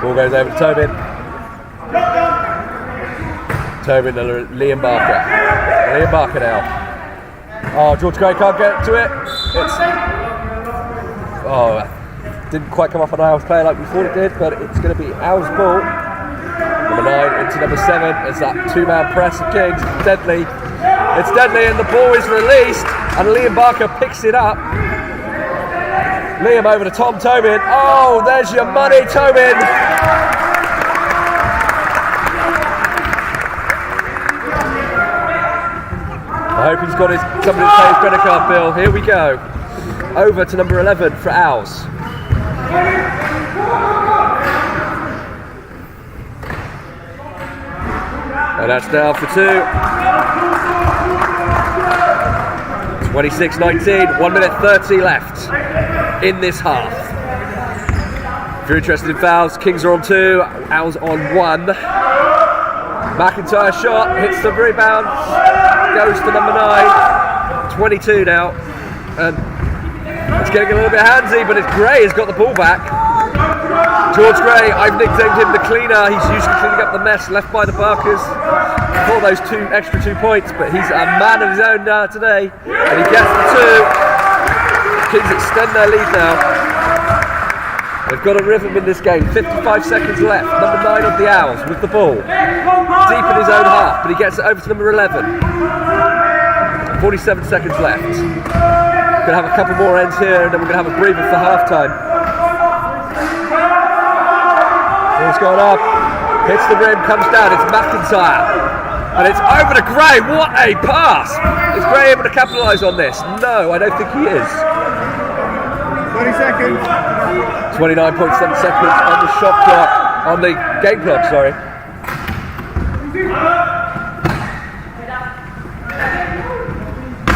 Ball goes over to Tobin. Tobin to Liam Barker. Liam Barker now. Oh, George Gray can't get to it. Didn't quite come off an Owls player like we thought it did, but it's going to be Owls ball. Number 9 into number 7 as that 2-man press of Kings. It's deadly. It's deadly and the ball is released and Liam Barker picks it up. Liam over to Tom Tobin. Oh, there's your money, Tobin. I hope he's got somebody to pay his credit card bill. Here we go. Over to number 11 for Owls. And that's down for 2. 26-19, 1 minute 30 left in this half. If you're interested in fouls, Kings are on 2, Owls on 1. McIntyre shot, hits the rebound, goes to number 9, 22 now, and it's getting a little bit handsy, but it's Gray has got the ball back. George Gray, I've nicknamed him the cleaner. He's usually cleaning up the mess left by the Barkers for those extra 2 points, but he's a man of his own today, and he gets the 2. Kings extend their lead now. They've got a rhythm in this game. 55 seconds left. Number 9 of the Owls with the ball, deep in his own half, but he gets it over to number 11. 47 seconds left. We're going to have a couple more ends here, and then we're going to have a breather for half-time. Ball's gone up, hits the rim, comes down, it's McIntyre. And it's over to Gray, what a pass! Is Gray able to capitalise on this? No, I don't think he is.
20 seconds.
29.7 seconds on the shot clock, on the game clock, sorry.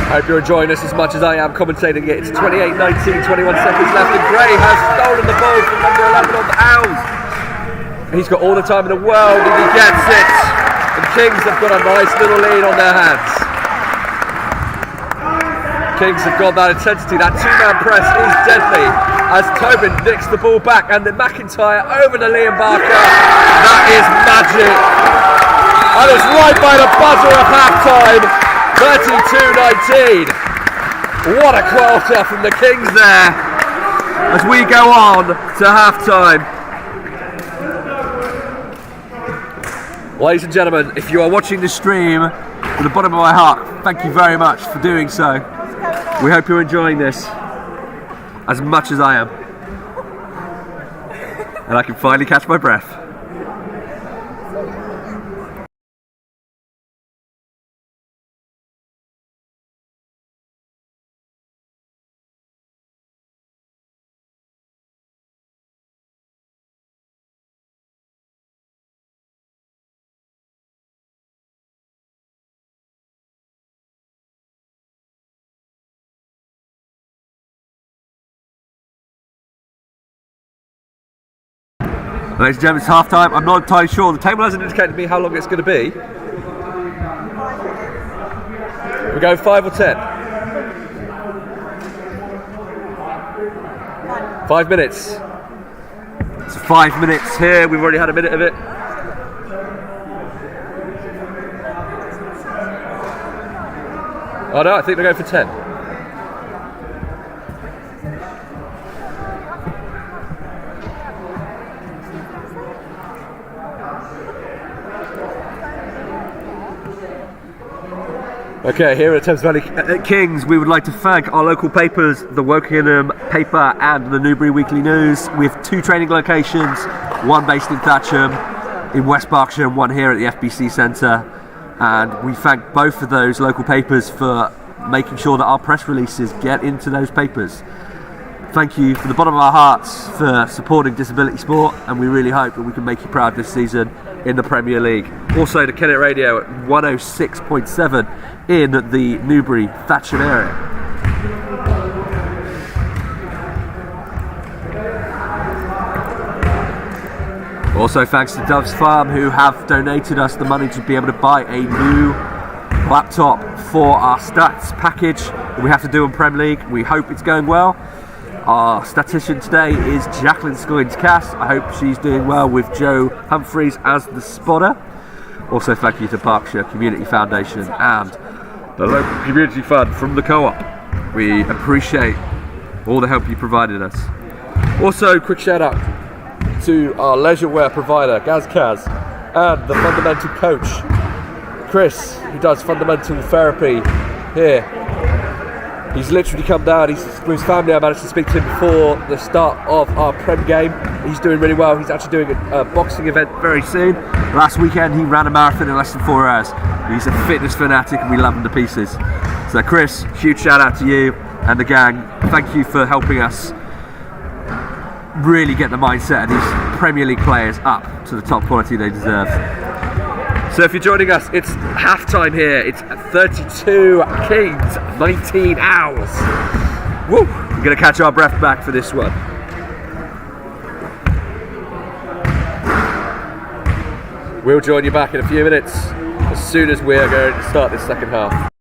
I hope you're enjoying this as much as I am commentating it. It's 28-19, 21 seconds left, and Gray has stolen the ball from number 11 on the Owls. He's got all the time in the world, and he gets it. The Kings have got a nice little lead on their hands. Kings have got that intensity. That 2-man press is deadly as Tobin nicks the ball back, and then McIntyre over to Liam Barker. That is magic. And it's right by the buzzer of halftime. 32-19. What a quarter from the Kings there as we go on to halftime. Ladies and gentlemen, if you are watching this stream from the bottom of my heart, thank you very much for doing so. We hope you're enjoying this as much as I am. And I can finally catch my breath. Ladies and gentlemen, it's half time. I'm not entirely sure. The table hasn't indicated to me how long it's going to be. We go 5 or 10? 5 minutes. It's 5 minutes here. We've already had a minute of it. Oh no, I think they're going for 10. Okay, here at Thames Valley Kings, we would like to thank our local papers, the Wokingham Paper and the Newbury Weekly News. We have 2 training locations, one based in Thatcham, in West Berkshire, and one here at the FBC Centre. And we thank both of those local papers for making sure that our press releases get into those papers. Thank you from the bottom of our hearts for supporting disability sport, and we really hope that we can make you proud this season in the Premier League. Also to Kennet Radio at 106.7 in the Newbury Thatcham area. Also thanks to Dove's Farm, who have donated us the money to be able to buy a new laptop for our stats package that we have to do in Premier League. We hope it's going well. Our statistician today is Jacqueline Scoins-Cass. I hope she's doing well with Joe Humphreys as the spotter. Also thank you to Berkshire Community Foundation and the local community fund from the co-op. We appreciate all the help you provided us. Also, quick shout out to our leisure wear provider, Gazkaz, and the fundamental coach, Chris, who does fundamental therapy here. He's literally come down. With his family, I managed to speak to him before the start of our Prem game. He's doing really well. He's actually doing a boxing event very soon. Last weekend he ran a marathon in less than 4 hours. He's a fitness fanatic and we love him to pieces. So Chris, huge shout out to you and the gang. Thank you for helping us really get the mindset of these Premier League players up to the top quality they deserve. So if you're joining us, it's halftime here. It's 32 Kings, 19 Owls. Woo! We're going to catch our breath back for this one. We'll join you back in a few minutes as soon as we're going to start this second half.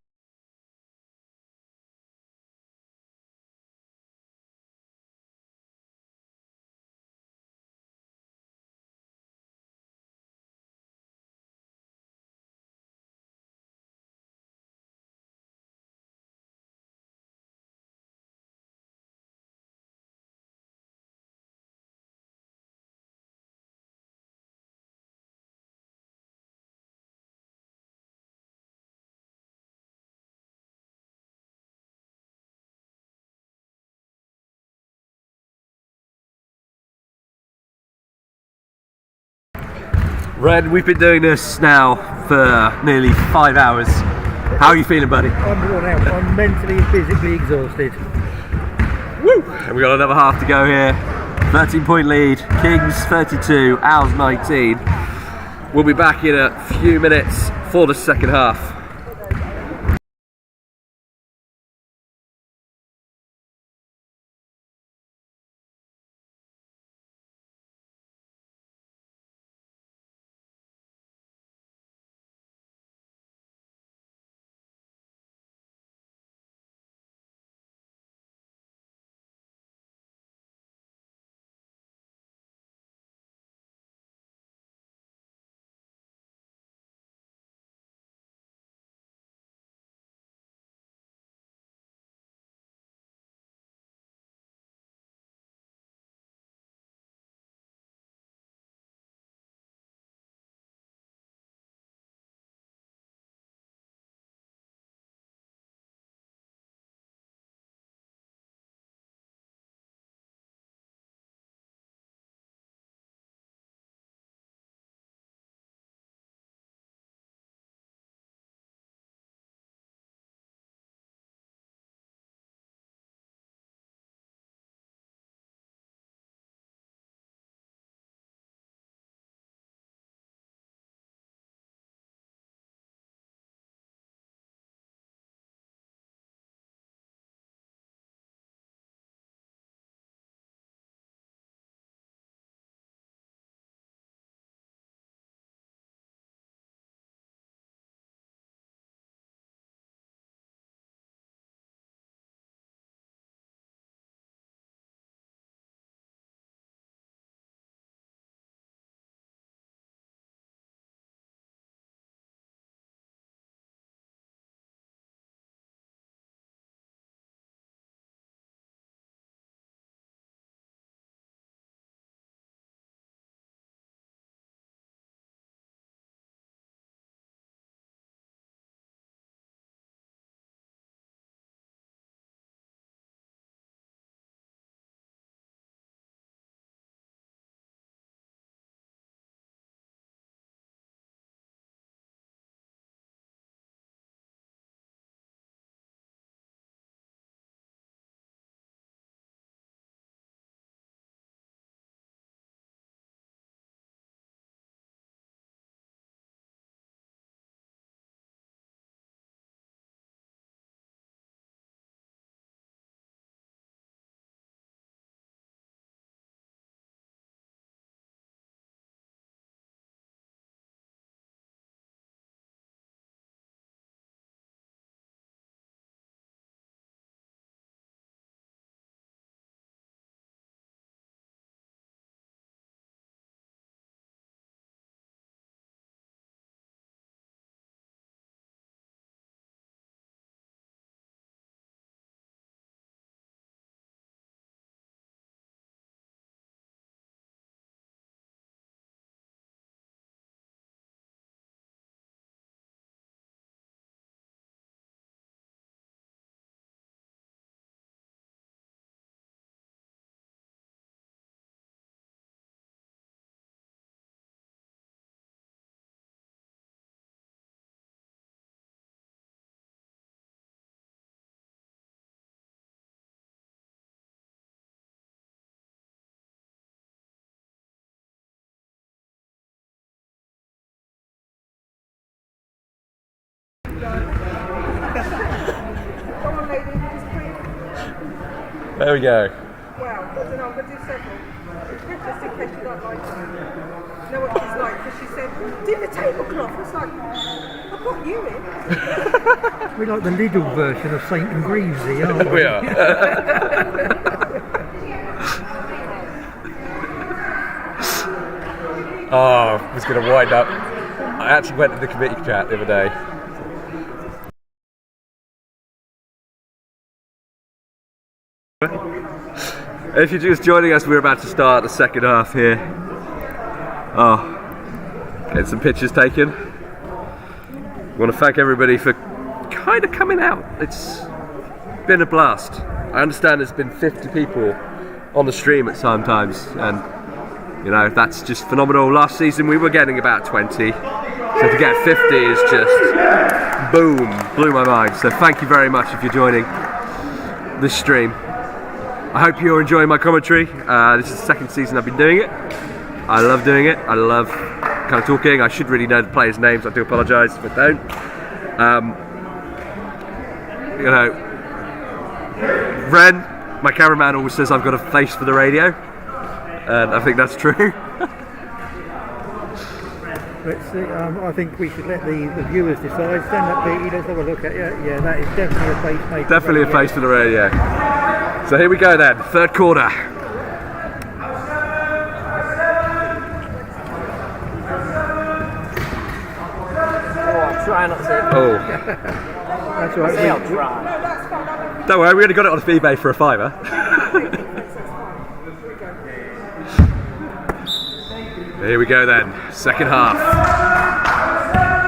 Ren, we've been doing this now for nearly 5 hours. How are you feeling, buddy?
I'm worn out. I'm mentally and physically exhausted.
Woo! And we've got another half to go here. 13-point lead, Kings 32, Owls 19. We'll be back in a few minutes for the second half. There we go.
Wow, I don't know, I'm going to do several. Just in case you don't like it. You know what she's like? Because she said, do the tablecloth. It's like, I've got you in.
We're like the Lidl version of St and Greavesy, aren't we?
We are. Oh, I was going to wind up. I actually went to the committee chat the other day. If you're just joining us, we're about to start the second half here. Oh, getting some pictures taken. I want to thank everybody for kind of coming out. It's been a blast. I understand there's been 50 people on the stream at sometimes, and you know, that's just phenomenal. Last season we were getting about 20, so to get 50 is just boom, blew my mind. So thank you very much if you're joining this stream. I hope you're enjoying my commentary. This is the second season I've been doing it. I love doing it. I love kind of talking. I should really know the players' names. I do apologise if I don't. You know, Ren, my cameraman, always says I've got a face for the radio, and I think that's true.
Let's see, I think we should let the viewers decide. Stand up, Petey, let's have a look at you. Yeah, that is definitely a face maker.
Definitely a face for the radio. So here we go then, third quarter.
Try not to.
Oh.
That's all right.
I'll try.
Don't worry, we only got it on eBay for a £5. Here we go then, second half.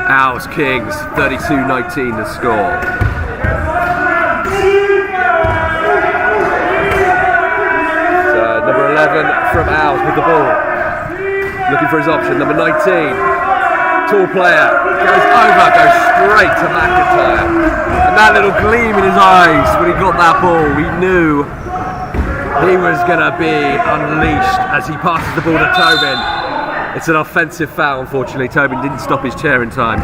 Owls Kings, 32-19 the score. So number 11 from Owls with the ball. Looking for his option, number 19. Tall player, goes over, goes straight to McIntyre. And that little gleam in his eyes when he got that ball, we knew he was going to be unleashed as he passes the ball to Tobin. It's an offensive foul, unfortunately. Tobin didn't stop his chair in time.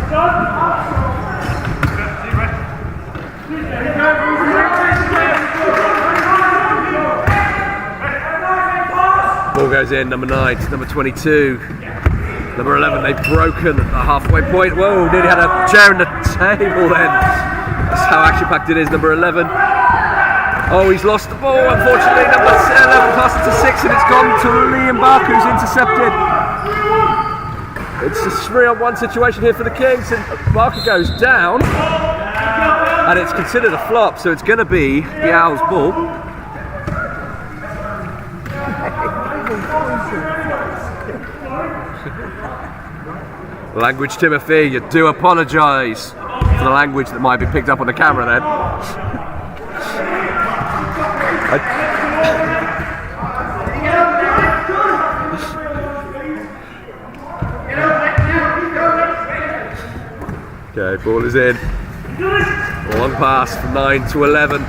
Ball goes in, number 9 to number 22. Number 11, they've broken the halfway point. Whoa, nearly had a chair on the table then. That's how action-packed it is, number 11. Oh, he's lost the ball, unfortunately. Number 11 passes to 6 and it's gone to Liam Barker, who's intercepted. It's a 3-on-1 situation here for the Kings, and Barker goes down. And it's considered a flop, so it's going to be the Owls' ball. Language, Timothy, you do apologise for the language that might be picked up on the camera then. Okay, ball is in. One pass from 9 to 11.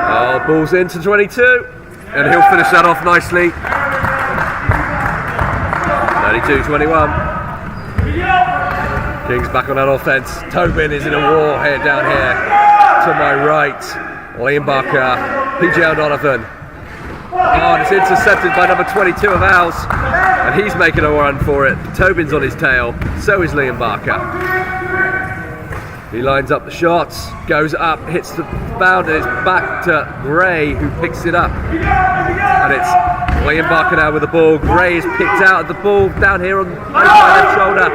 Oh, ball's into 22. And he'll finish that off nicely. 32-21. Kings back on that offense. Tobin is in a war here down here. To my right, Liam Barker, PJ O'Donovan. Oh, and it's intercepted by number 22 of Owls. And he's making a run for it. Tobin's on his tail. So is Liam Barker. He lines up the shots, goes up, hits the boundary, it's back to Gray, who picks it up. And it's Liam Barker now with the ball. Gray is picked out of the ball down here on my left shoulder.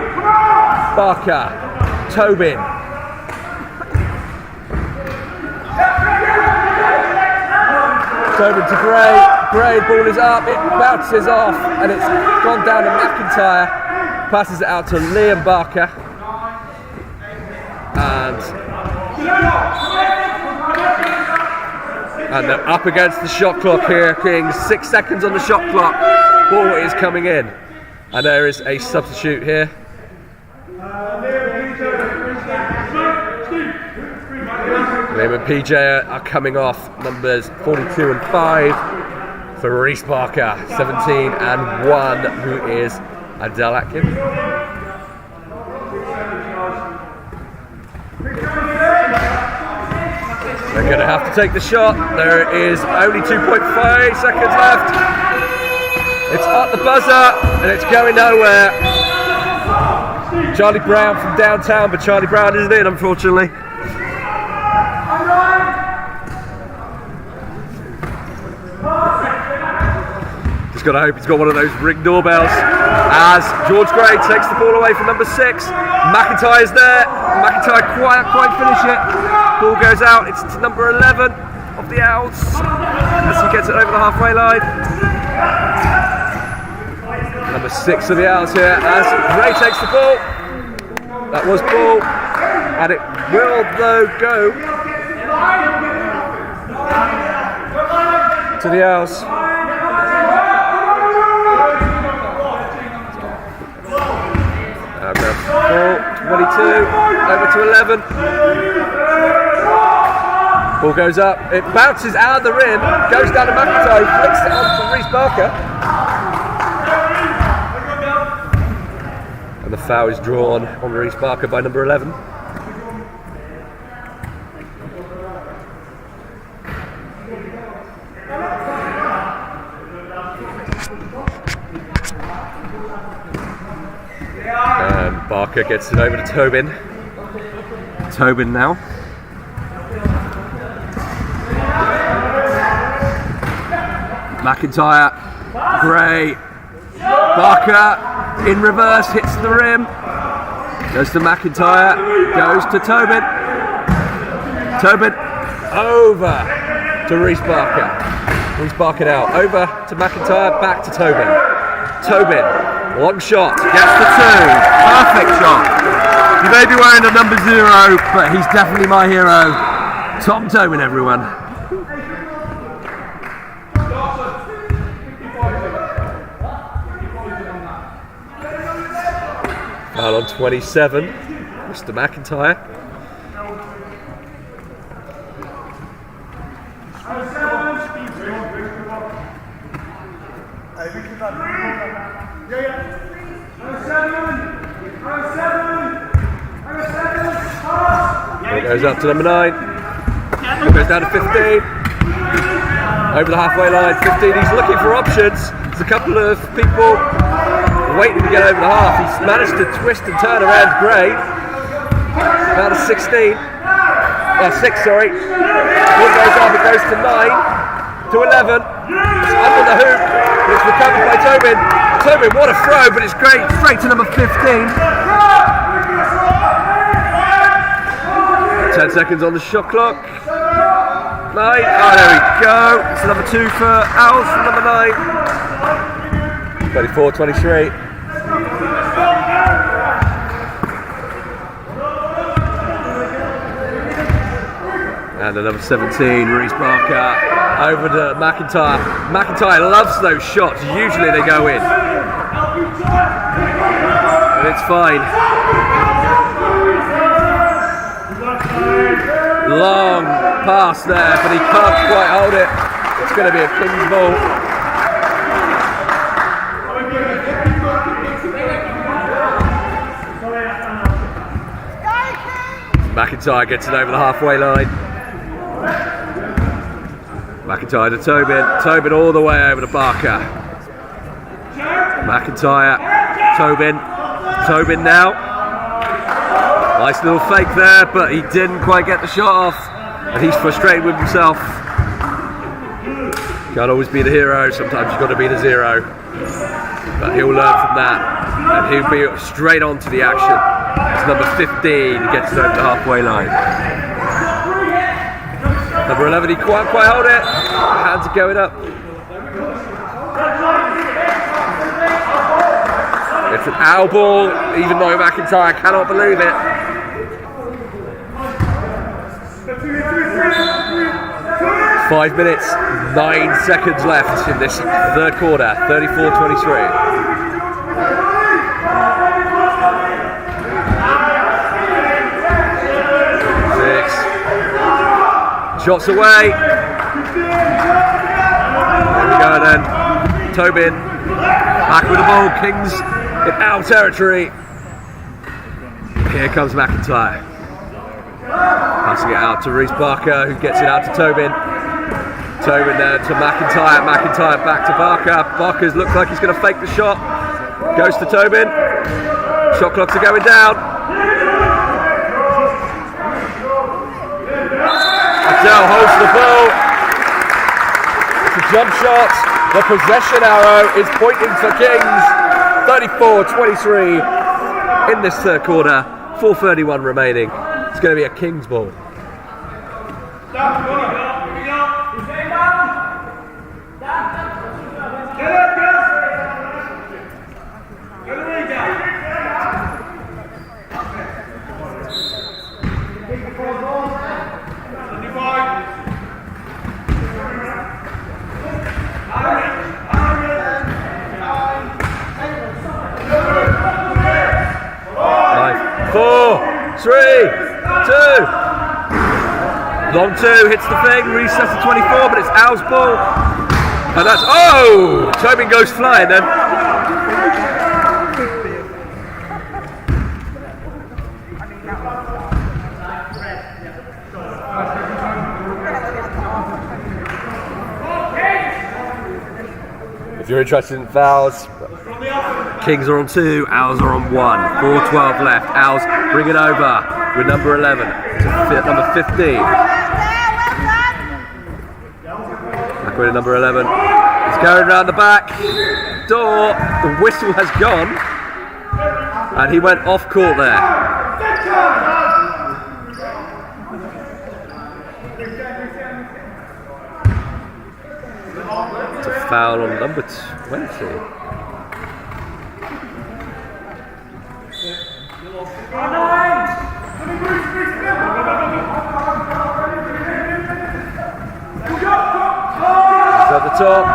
Barker, Tobin. Tobin to Gray. Gray, ball is up, it bounces off, and it's gone down to McIntyre. Passes it out to Liam Barker. And they're up against the shot clock here, Kings. 6 seconds on the shot clock. Ball is coming in. And there is a substitute here. Liam and PJ are coming off. Numbers 42 and 5 for Reece Barker. 17 and 1, who is Adele Atkins. They're going to have to take the shot. There is only 2.5 seconds left. It's at the buzzer and it's going nowhere. Charlie Brown from downtown, but Charlie Brown isn't in, unfortunately. Just got to hope he's got one of those ring doorbells. As George Gray takes the ball away from number 6. McIntyre's there. McIntyre quite finish it. Ball goes out. It's to number 11 of the Owls as he gets it over the halfway line. Number 6 of the Owls here as Gray takes the ball. That was ball, and it will though go to the Owls. Ball 22 over to 11. Ball goes up. It bounces out of the rim, goes down to McIntyre, he flicks it on to Reece Barker. And the foul is drawn on Reece Barker by number 11. And Barker gets it over to Tobin. Tobin now. McIntyre, Gray, Barker in reverse, hits the rim, goes to McIntyre, goes to Tobin. Tobin over to Reece Barker. Reece Barker now over to McIntyre, back to Tobin. Tobin, long shot, gets the 2, perfect shot. He may be wearing the number 0, but he's definitely my hero. Tom Tobin, everyone. Foul on 27, Mr. McIntyre. It goes up to number 9. It goes down to 15. Over the halfway line, 15. He's looking for options. There's a couple of people waiting to get over the half. He's managed to twist and turn around Gray. Down to 16. 6, sorry. Ball goes up, it goes to 9. To 11. It's under the hoop. It's recovered by Tobin. Tobin, what a throw, but it's great. Straight to number 15. 10 seconds on the shot clock. 9. Oh, there we go. It's another 2 for Owls from number 9. 24-23. And the number 17, Reece Barker, over to McIntyre. McIntyre loves those shots. Usually they go in. And it's fine. Long pass there, but he can't quite hold it. It's going to be a King's ball. McIntyre gets it over the halfway line. McIntyre to Tobin. Tobin all the way over to Barker. McIntyre, Tobin. Tobin now. Nice little fake there, but he didn't quite get the shot off. And he's frustrated with himself. Can't always be the hero, sometimes you've got to be the 0. But he'll learn from that. And he'll be straight on to the action. It's number 15 who gets it over the halfway line. Number 11, he can't quite hold it. Hands are going up. It's an owl ball, even though McIntyre cannot believe it. It's 5 minutes, 9 seconds left in this third quarter, 34-23. Shots away. There we go then. Tobin back with the ball. Kings in Owl territory. Here comes McIntyre. Passing it out to Reece Barker, who gets it out to Tobin. Tobin there to McIntyre. McIntyre back to Barker. Barker looks like he's going to fake the shot. Goes to Tobin. Shot clocks are going down. Adele holds the ball. It's a jump shot. The possession arrow is pointing for Kings. 34-23 in this third quarter. 4:31 remaining. It's going to be a Kings ball. Four, three, two. Long two, hits the thing, resets to 24, but it's Al's ball. And that's, oh! Tobin goes flying then. If you're interested in fouls, Kings are on 2, Owls are on 1. 4:12 left. Owls bring it over with number 11 to number 15. Back with number 11. He's going around the back door. The whistle has gone, and he went off court there. It's a foul on number 20. He's at the top.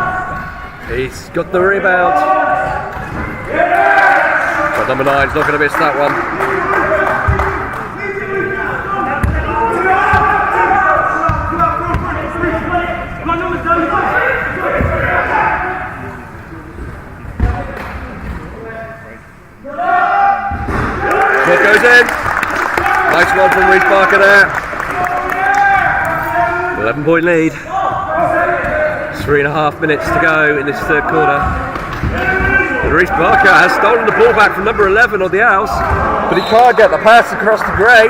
He's got the rebound. But number 9's not going to miss that one. Shot goes in. Nice one from Reece Barker there. 11-point lead. 3.5 minutes to go in this third quarter. And Reece Barker has stolen the ball back from number 11 on the Owls, but he can't get the pass across to Gray.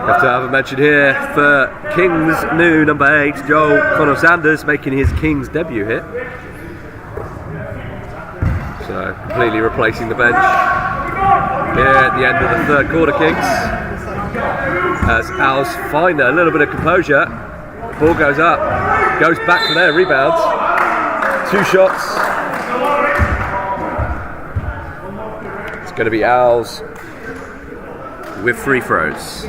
Have to have a mention here for Kings new number 8, Joel Connor Sanders, making his Kings debut here. So completely replacing the bench here at the end of the third quarter, Kings. As Owls find a little bit of composure, ball goes up, goes back to their rebounds. 2 shots. It's going to be Owls with free throws.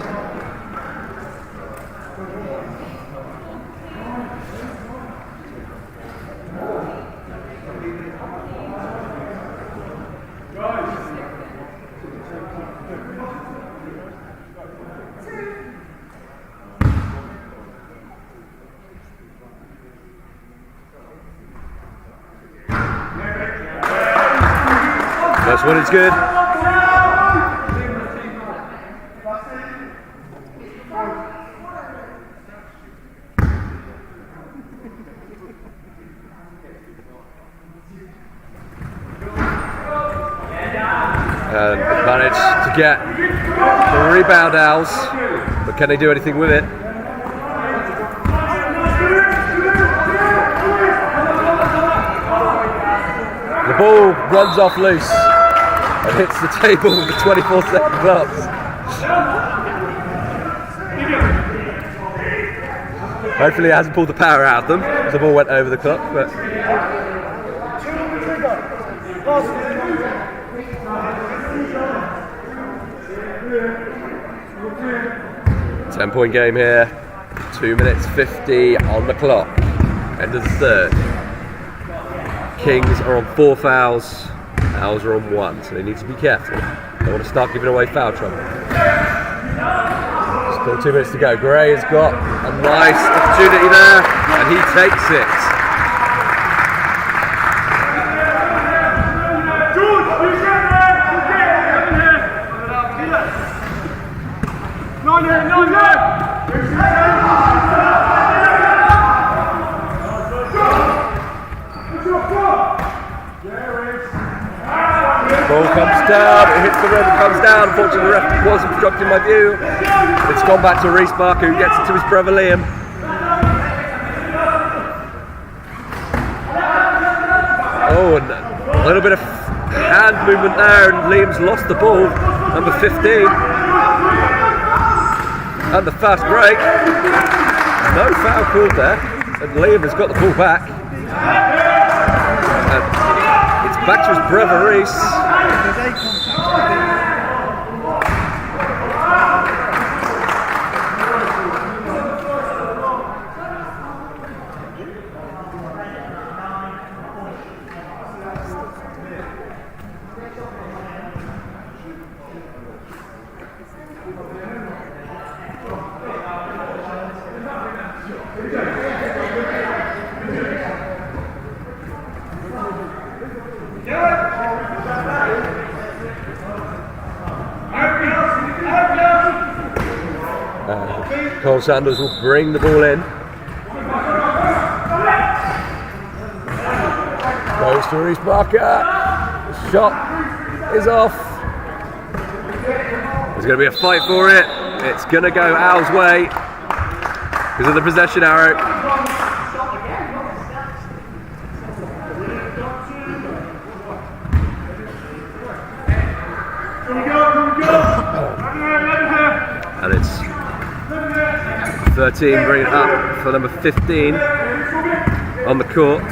First one is good. And managed to get the rebound, Owls, but can they do anything with it? The ball runs off loose and hits the table with the 24-second clocks. Hopefully it hasn't pulled the power out of them, because the ball went over the clock. But 10-point game here. 2 minutes 50 on the clock. End of the third. Kings are on 4 fouls. Owls are on 1, so they need to be careful. Don't want to start giving away foul trouble. Still 2 minutes to go. Gray has got a nice opportunity there, and he takes it. Ball comes down, it hits the rim and comes down. Unfortunately, the ref was obstructing my view. It's gone back to Reece Barker, who gets it to his brother Liam. Oh, and a little bit of hand movement there, and Liam's lost the ball. Number 15. And the fast break. No foul called there, and Liam has got the ball back. And it's back to his brother Reece. Cole Sanders will bring the ball in. Goes to Reece Barker. The shot is off. There's going to be a fight for it. It's going to go Owl's way because of the possession arrow. And it's 13, bring it up for number 15 on the court.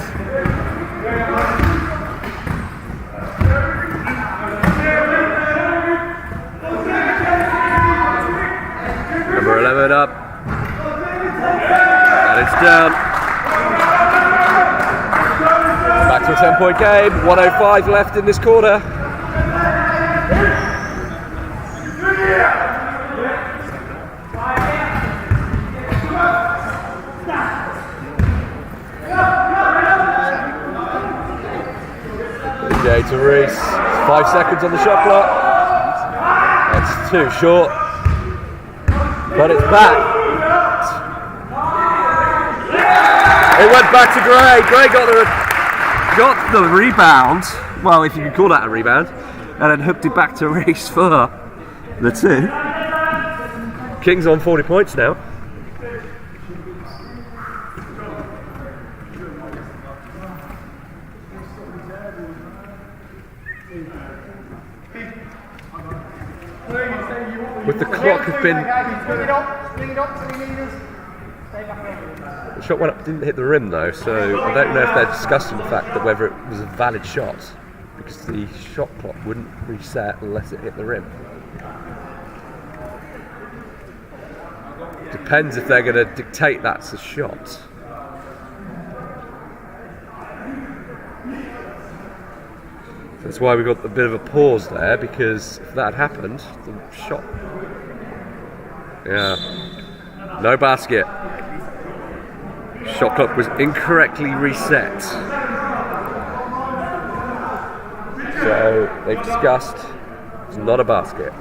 Number 11 up. And it's down. Back to a 10-point game. 1:05 left in this quarter. To Reece, 5 seconds on the shot clock. That's too short, but it's back. It went back to Gray. Gray got the rebound. Well, if you can call that a rebound, and then hooked it back to Reece for the 2. Kings on 40 points now. With the clock have been... The shot went up, didn't hit the rim though, so I don't know if they're discussing the fact that whether it was a valid shot, because the shot clock wouldn't reset unless it hit the rim. Depends if they're going to dictate that's a shot. That's why we got a bit of a pause there, because if that had happened, the shot... Yeah. No basket. Shot clock was incorrectly reset. So they've discussed it's not a basket.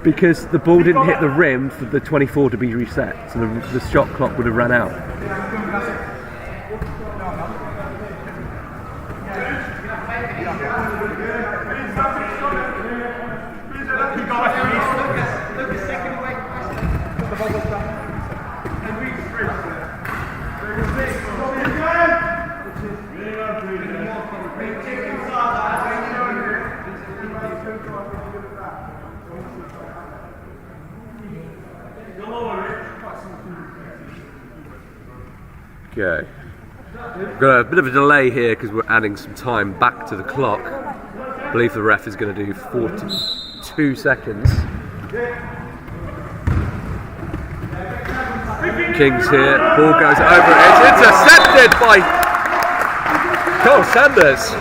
Because the ball didn't hit the rim for the 24 to be reset, so the shot clock would have run out. Okay, we've got a bit of a delay here because we're adding some time back to the clock. I believe the ref is going to do 42 seconds. Kings here. Ball goes over. It's intercepted by Cole Sanders.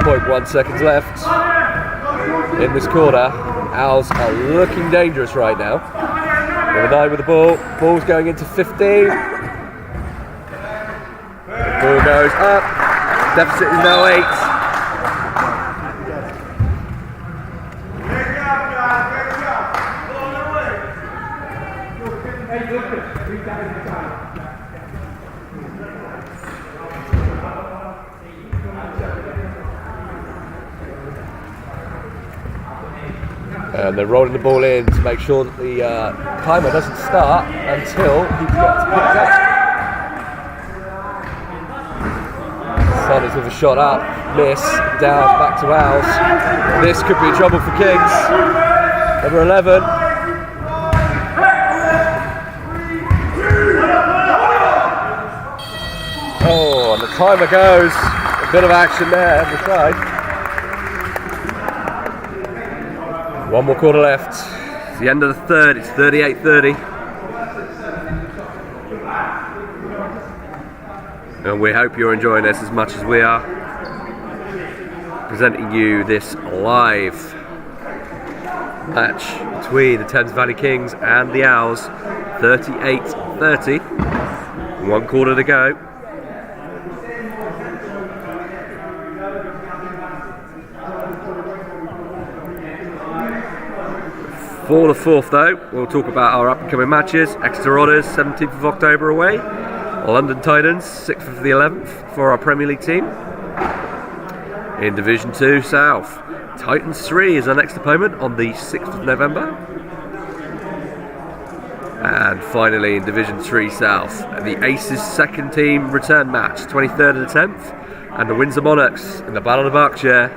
.1 seconds left in this quarter. Owls are looking dangerous right now. Number 9 with the ball. Ball's going into 15. The ball goes up. Deficit is now 8. And they're rolling the ball in to make sure that the timer doesn't start until he gets picked up. Sanders with a shot up, miss, down, back to Owls. This could be trouble for Kings. Number 11. Oh, and the timer goes. A bit of action there every side. One more quarter left. It's the end of the third. It's 38-30. And we hope you're enjoying this as much as we are. Presenting you this live match between the Thames Valley Kings and the Owls. 38-30. 1 quarter to go. For the fourth though, we'll talk about our up and coming matches. Exeter Otters, 17th of October away. London Titans, 6th of the 11th for our Premier League team. In Division 2 South, Titans 3 is our next opponent on the 6th of November. And finally in Division 3 South, the Aces second team return match, 23rd of the 10th. And the Windsor Monarchs in the Battle of Berkshire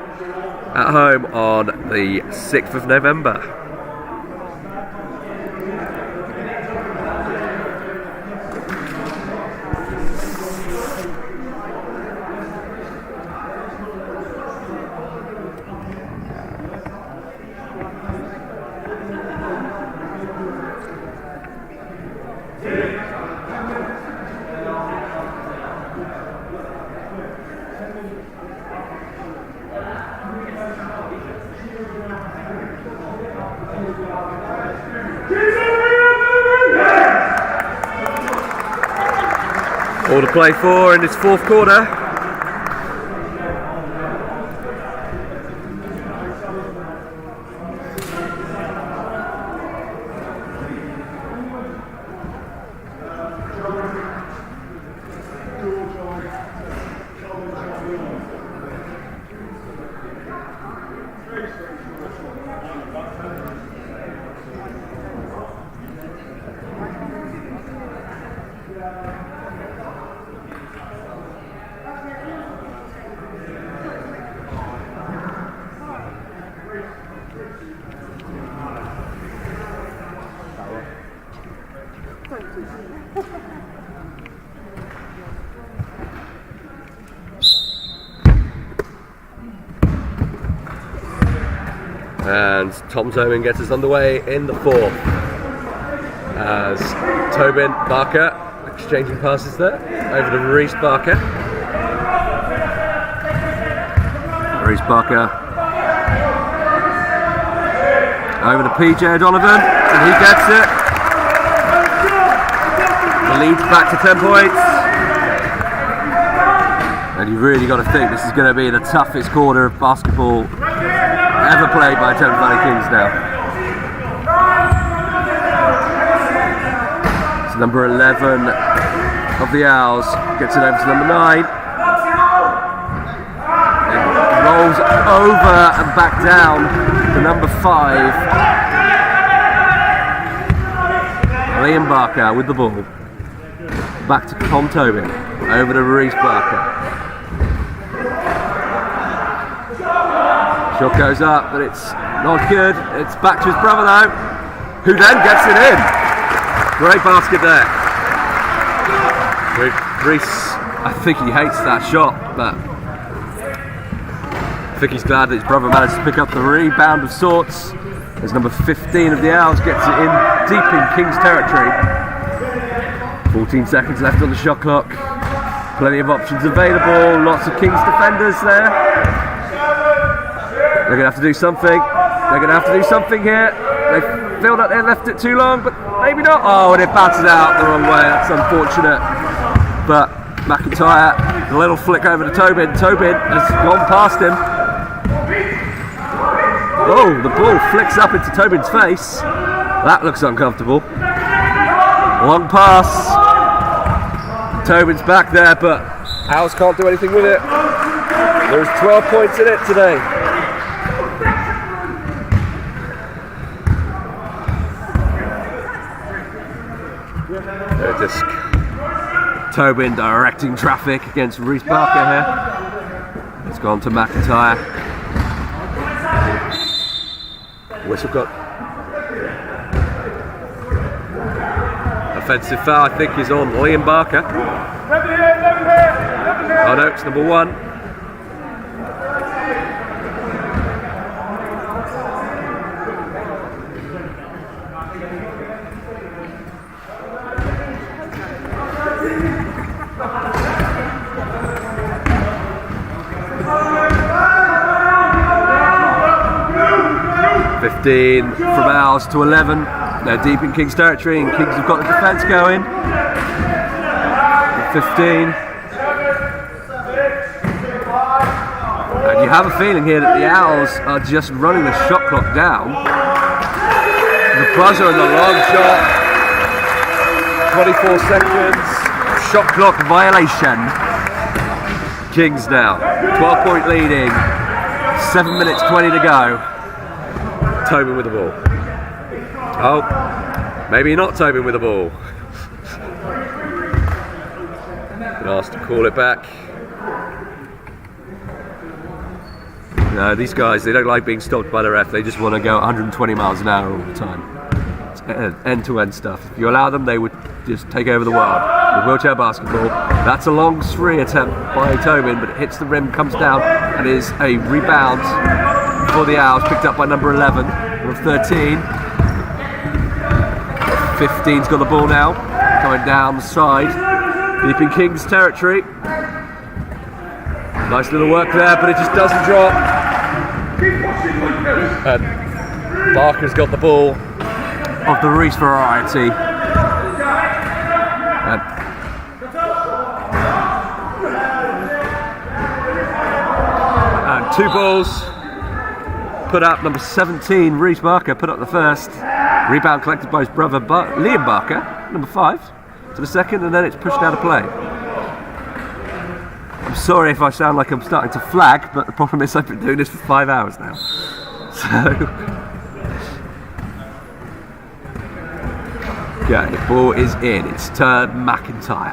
at home on the 6th of November. All to play for in this fourth quarter. And Tom Tobin gets us underway in the fourth. As Tobin, Barker exchanging passes there over to Reese Barker. Reese Barker over to PJ O'Donovan, and he gets it. The lead's back to 10 points. And you've really got to think this is going to be the toughest quarter of basketball ever played by Thames Valley Kings now. It's number 11 of the Owls, gets it over to number 9. It rolls over and back down to number 5. Liam Barker with the ball. Back to Tom Tobin, over to Reese Barker. Shot goes up, but it's not good. It's back to his brother though, who then gets it in. Great basket there. Reese, I think he hates that shot, but I think he's glad that his brother managed to pick up the rebound of sorts, as number 15 of the Owls gets it in deep in King's territory. 14 seconds left on the shot clock. Plenty of options available, lots of King's defenders there. They're going to have to do something. They're going to have to do something here. They feel that they left it too long, but maybe not. Oh, and it bounces out the wrong way. That's unfortunate. But McIntyre, a little flick over to Tobin. Tobin has gone past him. Oh, the ball flicks up into Tobin's face. That looks uncomfortable. Long pass. Tobin's back there, but Owls can't do anything with it. There's 12 points in it today. They're just Tobin directing traffic against Reese Barker here. It's gone to McIntyre. Whistle got. Offensive foul, I think, is on Liam Barker. Oh no, it's number 1. $15 from Owls to 11. They're deep in King's territory, and Kings have got the defence going. 15. And you have a feeling here that the Owls are just running the shot clock down. The buzzer and the long shot. 24 seconds. Shot clock violation. Kings now. 12-point leading. 7 minutes 20 to go. Tobin with the ball. Oh, maybe not Tobin with the ball. Been asked to call it back. No, these guys, they don't like being stopped by the ref. They just want to go 120 miles an hour all the time. It's end-to-end stuff. If you allow them, they would just take over the world. With wheelchair basketball, that's a long three attempt by Tobin, but it hits the rim, comes down, and is a rebound for the Owls, picked up by number 11, number 13. 15's got the ball now, coming down the side, deep in King's territory. Nice little work there, but it just doesn't drop. And Barker's got the ball of the Reese variety. And 2 balls. Put up number 17, Reese Barker, put up the first. Rebound collected by his brother Liam Barker, number 5, to the second, and then it's pushed out of play. I'm sorry if I sound like I'm starting to flag, but the problem is I've been doing this for 5 hours now. So, okay, the ball is in. It's turned McIntyre.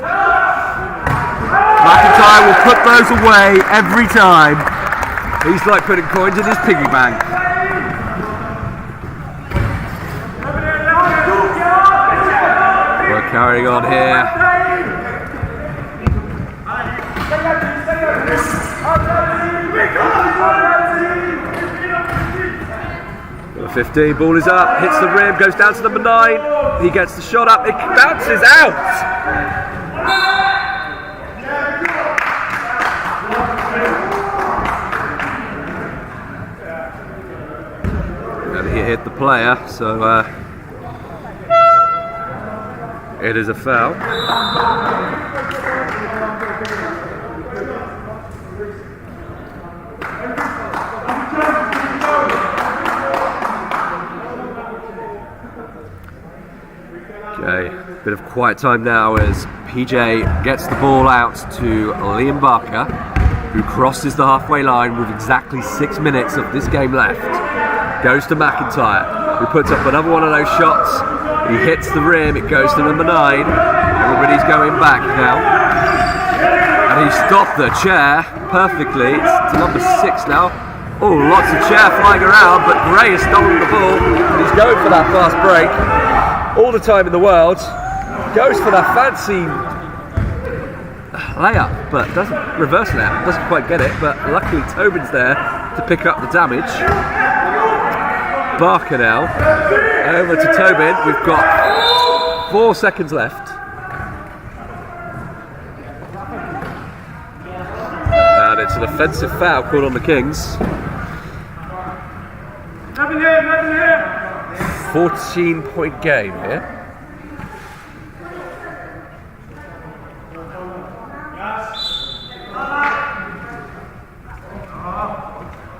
McIntyre will put those away every time. He's like putting coins in his piggy bank. We're carrying on here. 15, ball is up, hits the rim, goes down to number 9. He gets the shot up, it bounces out. And he hit the player, so it is a foul. Okay, bit of quiet time now as PJ gets the ball out to Liam Barker, who crosses the halfway line with exactly 6 minutes of this game left. Goes to McIntyre, who puts up another one of those shots. He hits the rim, it goes to number 9. Everybody's going back now. And he stopped the chair perfectly. It's to number 6 now. Oh, lots of chair flying around, but Gray has stolen the ball. He's going for that fast break. All the time in the world. Goes for that fancy layup, but doesn't reverse layup, doesn't quite get it, but luckily Tobin's there to pick up the damage. Barker now, over to Tobin, we've got 4 seconds left. And it's an offensive foul called on the Kings. 14-point game here.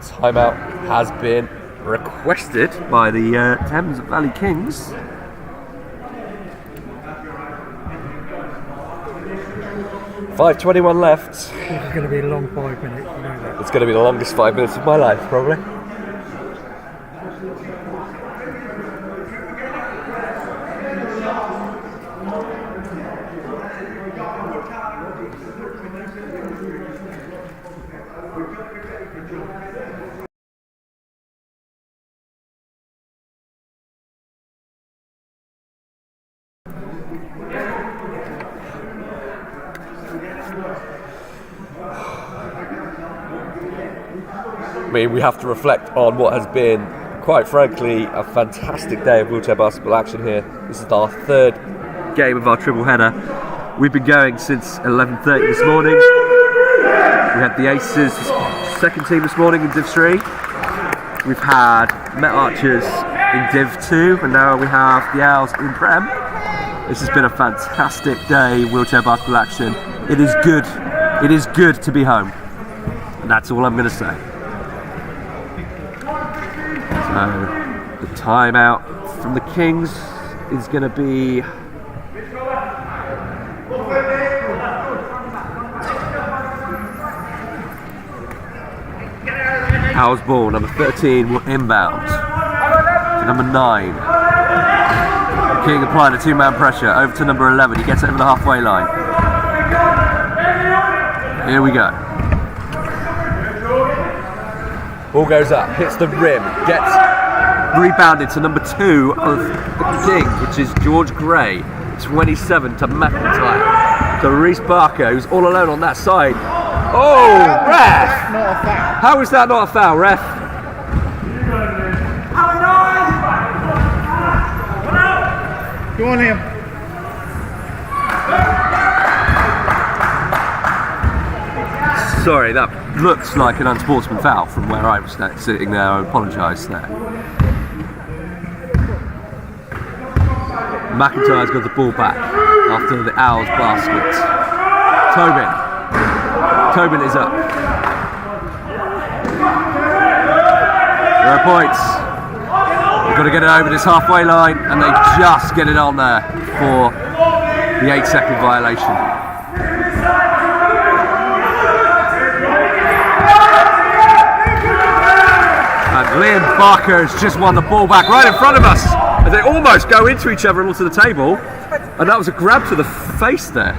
Timeout has been requested by the Thames Valley Kings. .5:21 left.
This is going to be a long 5 minutes, you know that.
It's going to be the longest 5 minutes of my life, probably. I mean, we have to reflect on what has been, quite frankly, a fantastic day of wheelchair basketball action here. This is our third game of our triple header. We've been going since 11:30 this morning. We had the Aces second team this morning in Div 3. We've had Met Archers in Div 2, and now we have the Owls in Prem. This has been a fantastic day of wheelchair basketball action. It is good. It is good to be home. And that's all I'm going to say. So, the timeout from the Kings is going to be Owls ball. Number 13 will inbound to number 9. King applying a 2-man pressure over to number 11. He gets over the halfway line. Here we go. Ball goes up, hits the rim, gets rebounded to number 2 of the King, which is George Gray. 27 to McIntyre. To Reese Barker, who's all alone on that side. Oh, ref!
Not a foul.
How is that not a foul, ref?
Go on, Liam.
Sorry, that looks like an unsportsman foul from where I was sitting there. I apologise there. McIntyre's got the ball back after the Owls basket. Tobin is up. There are points. They've got to get it over this halfway line, and they just get it on there for the 8-second violation. And Liam Barker has just won the ball back right in front of us as they almost go into each other and onto the table. And that was a grab to the face there.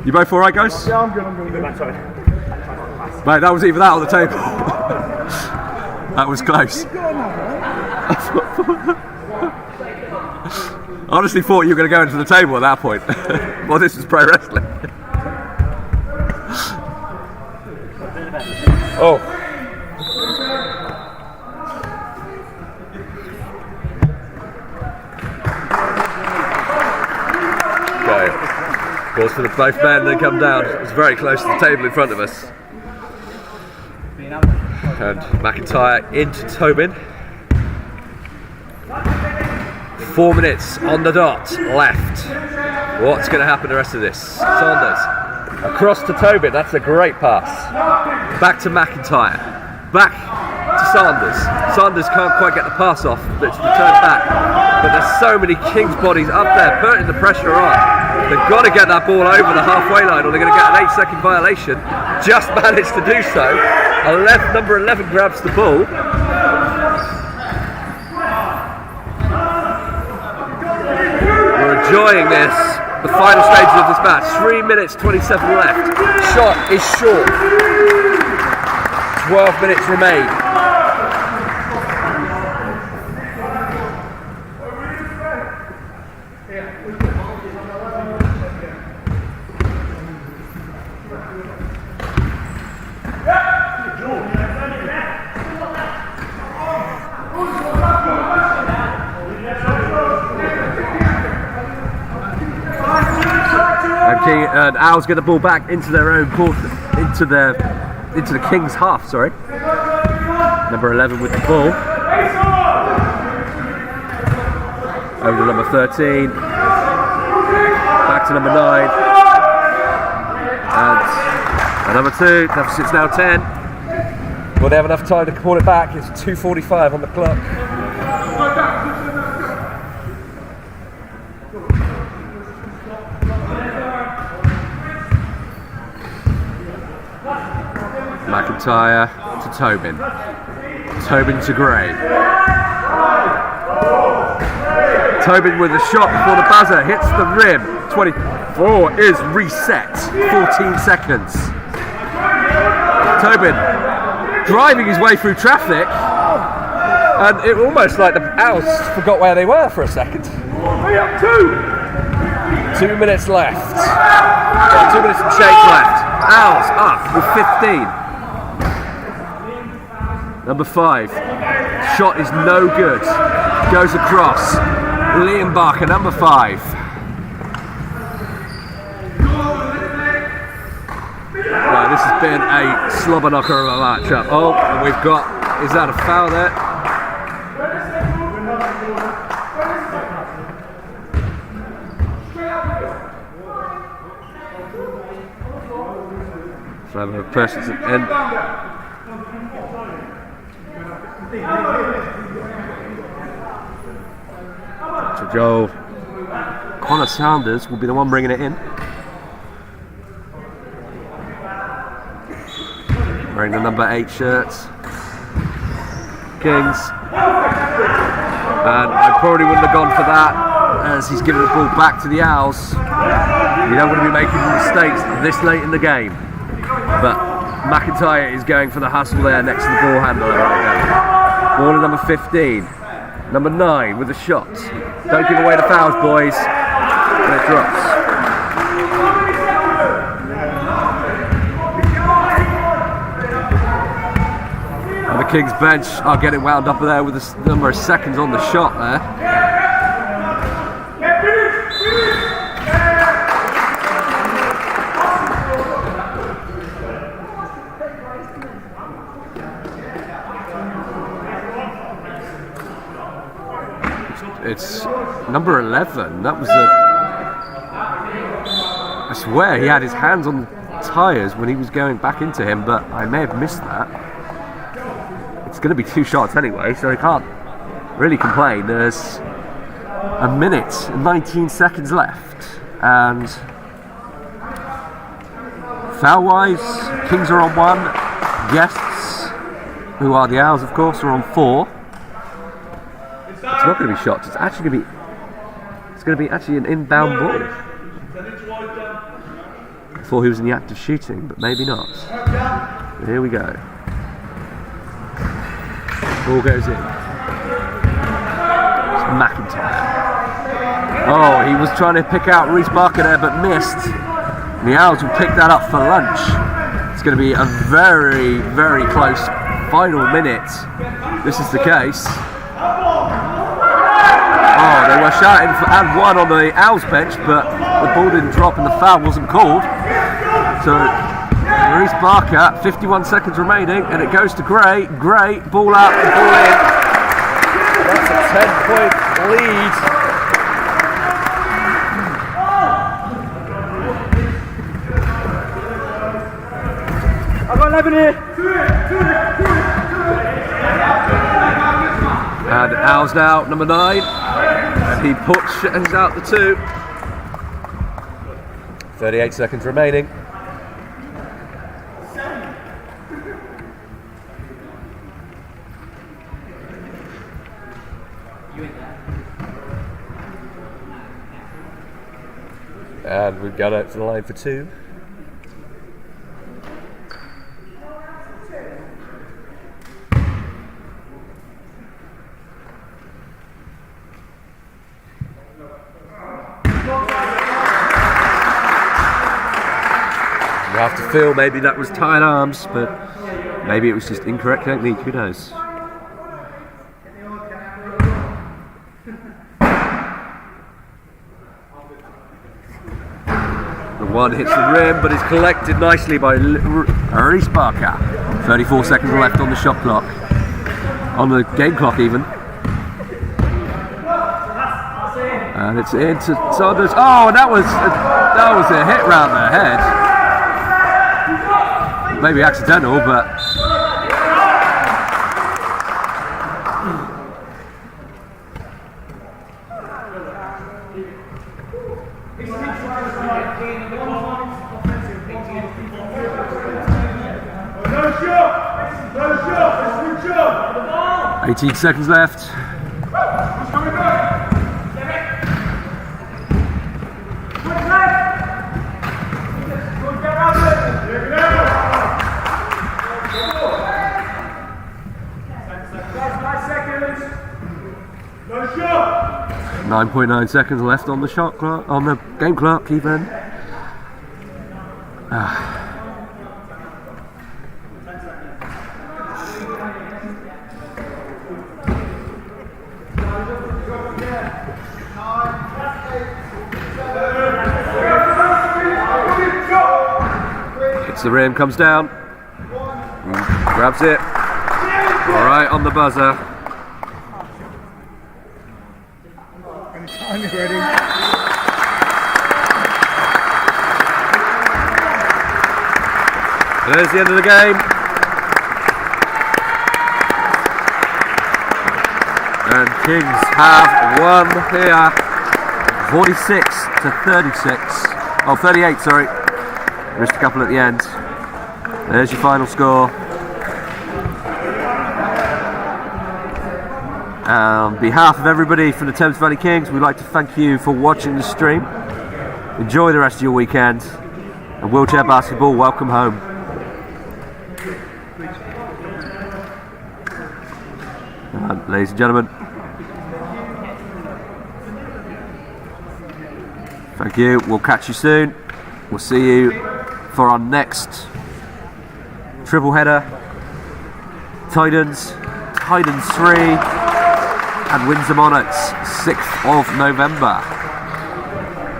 You both alright, guys?
Yeah, I'm good.
Mate, that was either that or the table. That was close. I honestly thought you were going to go into the table at that point. Well, this is pro wrestling. Oh. Okay. Balls for the both men and then come down. It's very close to the table in front of us. And McIntyre into Tobin. 4 minutes on the dot left. What's going to happen the rest of this? Saunders across to Tobin. That's a great pass. Back to McIntyre. Back to Saunders. Saunders can't quite get the pass off, but it's returned back. But there's so many Kings bodies up there putting the pressure on. They've got to get that ball over the halfway line or they're going to get an 8-second violation. Just managed to do so. Number 11 grabs the ball. We're enjoying this. The final stages of this match. 3 minutes 27 left. Shot is short. 12 minutes remain. And Owls get the ball back into their own court, into the Kings half. Sorry, number 11 with the ball over to number 13, back to number 9, and number 2. Deficit's now 10. Will they have enough time to call it back? It's 2:45 on the clock. McIntyre to Tobin. Tobin to Gray. Tobin with a shot before the buzzer hits the rim. 24 is reset. 14 seconds. Tobin driving his way through traffic, and it almost like the Owls forgot where they were for a second. 2 minutes left. 2 minutes and change left. Owls up with 15. Number 5. Shot is no good. Goes across. Liam Barker, number 5. Right, this has been a slobber knocker of a matchup. Oh, and we've got, is that a foul there? So I'm a person to end. So Joe Connor Sanders will be the one bringing it in. Wearing the number 8 shirts. Kings. And I probably wouldn't have gone for that, as he's giving the ball back to the Owls. You don't want to be making mistakes this late in the game. But McIntyre is going for the hustle there next to the ball handler right now. Ball to number 15. Number 9 with a shot. Don't give away the fouls, boys. And it drops. And the Kings bench are getting wound up there with a number of seconds on the shot there. It's number 11. That was I swear he had his hands on the tyres when he was going back into him, but I may have missed that. It's going to be 2 shots anyway, so he can't really complain. There's a minute and 19 seconds left, and foul-wise, Kings are on 1. Guests, who are the Owls, of course, are on 4. It's not going to be shots. It's actually going to be actually an inbound ball. Before he was in the act of shooting, but maybe not. But here we go. Ball goes in. It's McIntyre. Oh, he was trying to pick out Reece Barker there, but missed. And the Owls will pick that up for lunch. It's going to be a very, very close final minute. This is the case. Oh, they were shouting for and 1 on the Owls bench, but the ball didn't drop and the foul wasn't called. So, Reece Barker, 51 seconds remaining, and it goes to Gray. Gray, ball out, and ball in. That's a 10-point lead.
I've got 11 here.
And Owls now, number 9. And he pushes out the 2. 38 seconds remaining. And we've got out to the line for 2. feel maybe that was tired arms, but maybe it was just incorrect technique, who knows. The one hits the rim, but is collected nicely by Reese Barker. 34 seconds left on the shot clock. On the game clock even. And it's into Saunders. Oh, and that was a hit round the head. Maybe accidental, but
No shot,
18 seconds left.
Who's coming back?
9.9 seconds left on the shot clock, on the game clock even. Hits the rim, comes down, grabs it. All right, on the buzzer.
Anytime you're ready.
And there's the end of the game. And Kings have won here 46 to 36. Oh, 38, sorry. Missed a couple at the end. There's your final score. On behalf of everybody from the Thames Valley Kings, we'd like to thank you for watching the stream. Enjoy the rest of your weekend. And wheelchair basketball, welcome home. Ladies and gentlemen, thank you. We'll catch you soon. We'll see you for our next triple header. Titans 3 and Windsor Monarchs 6th of November.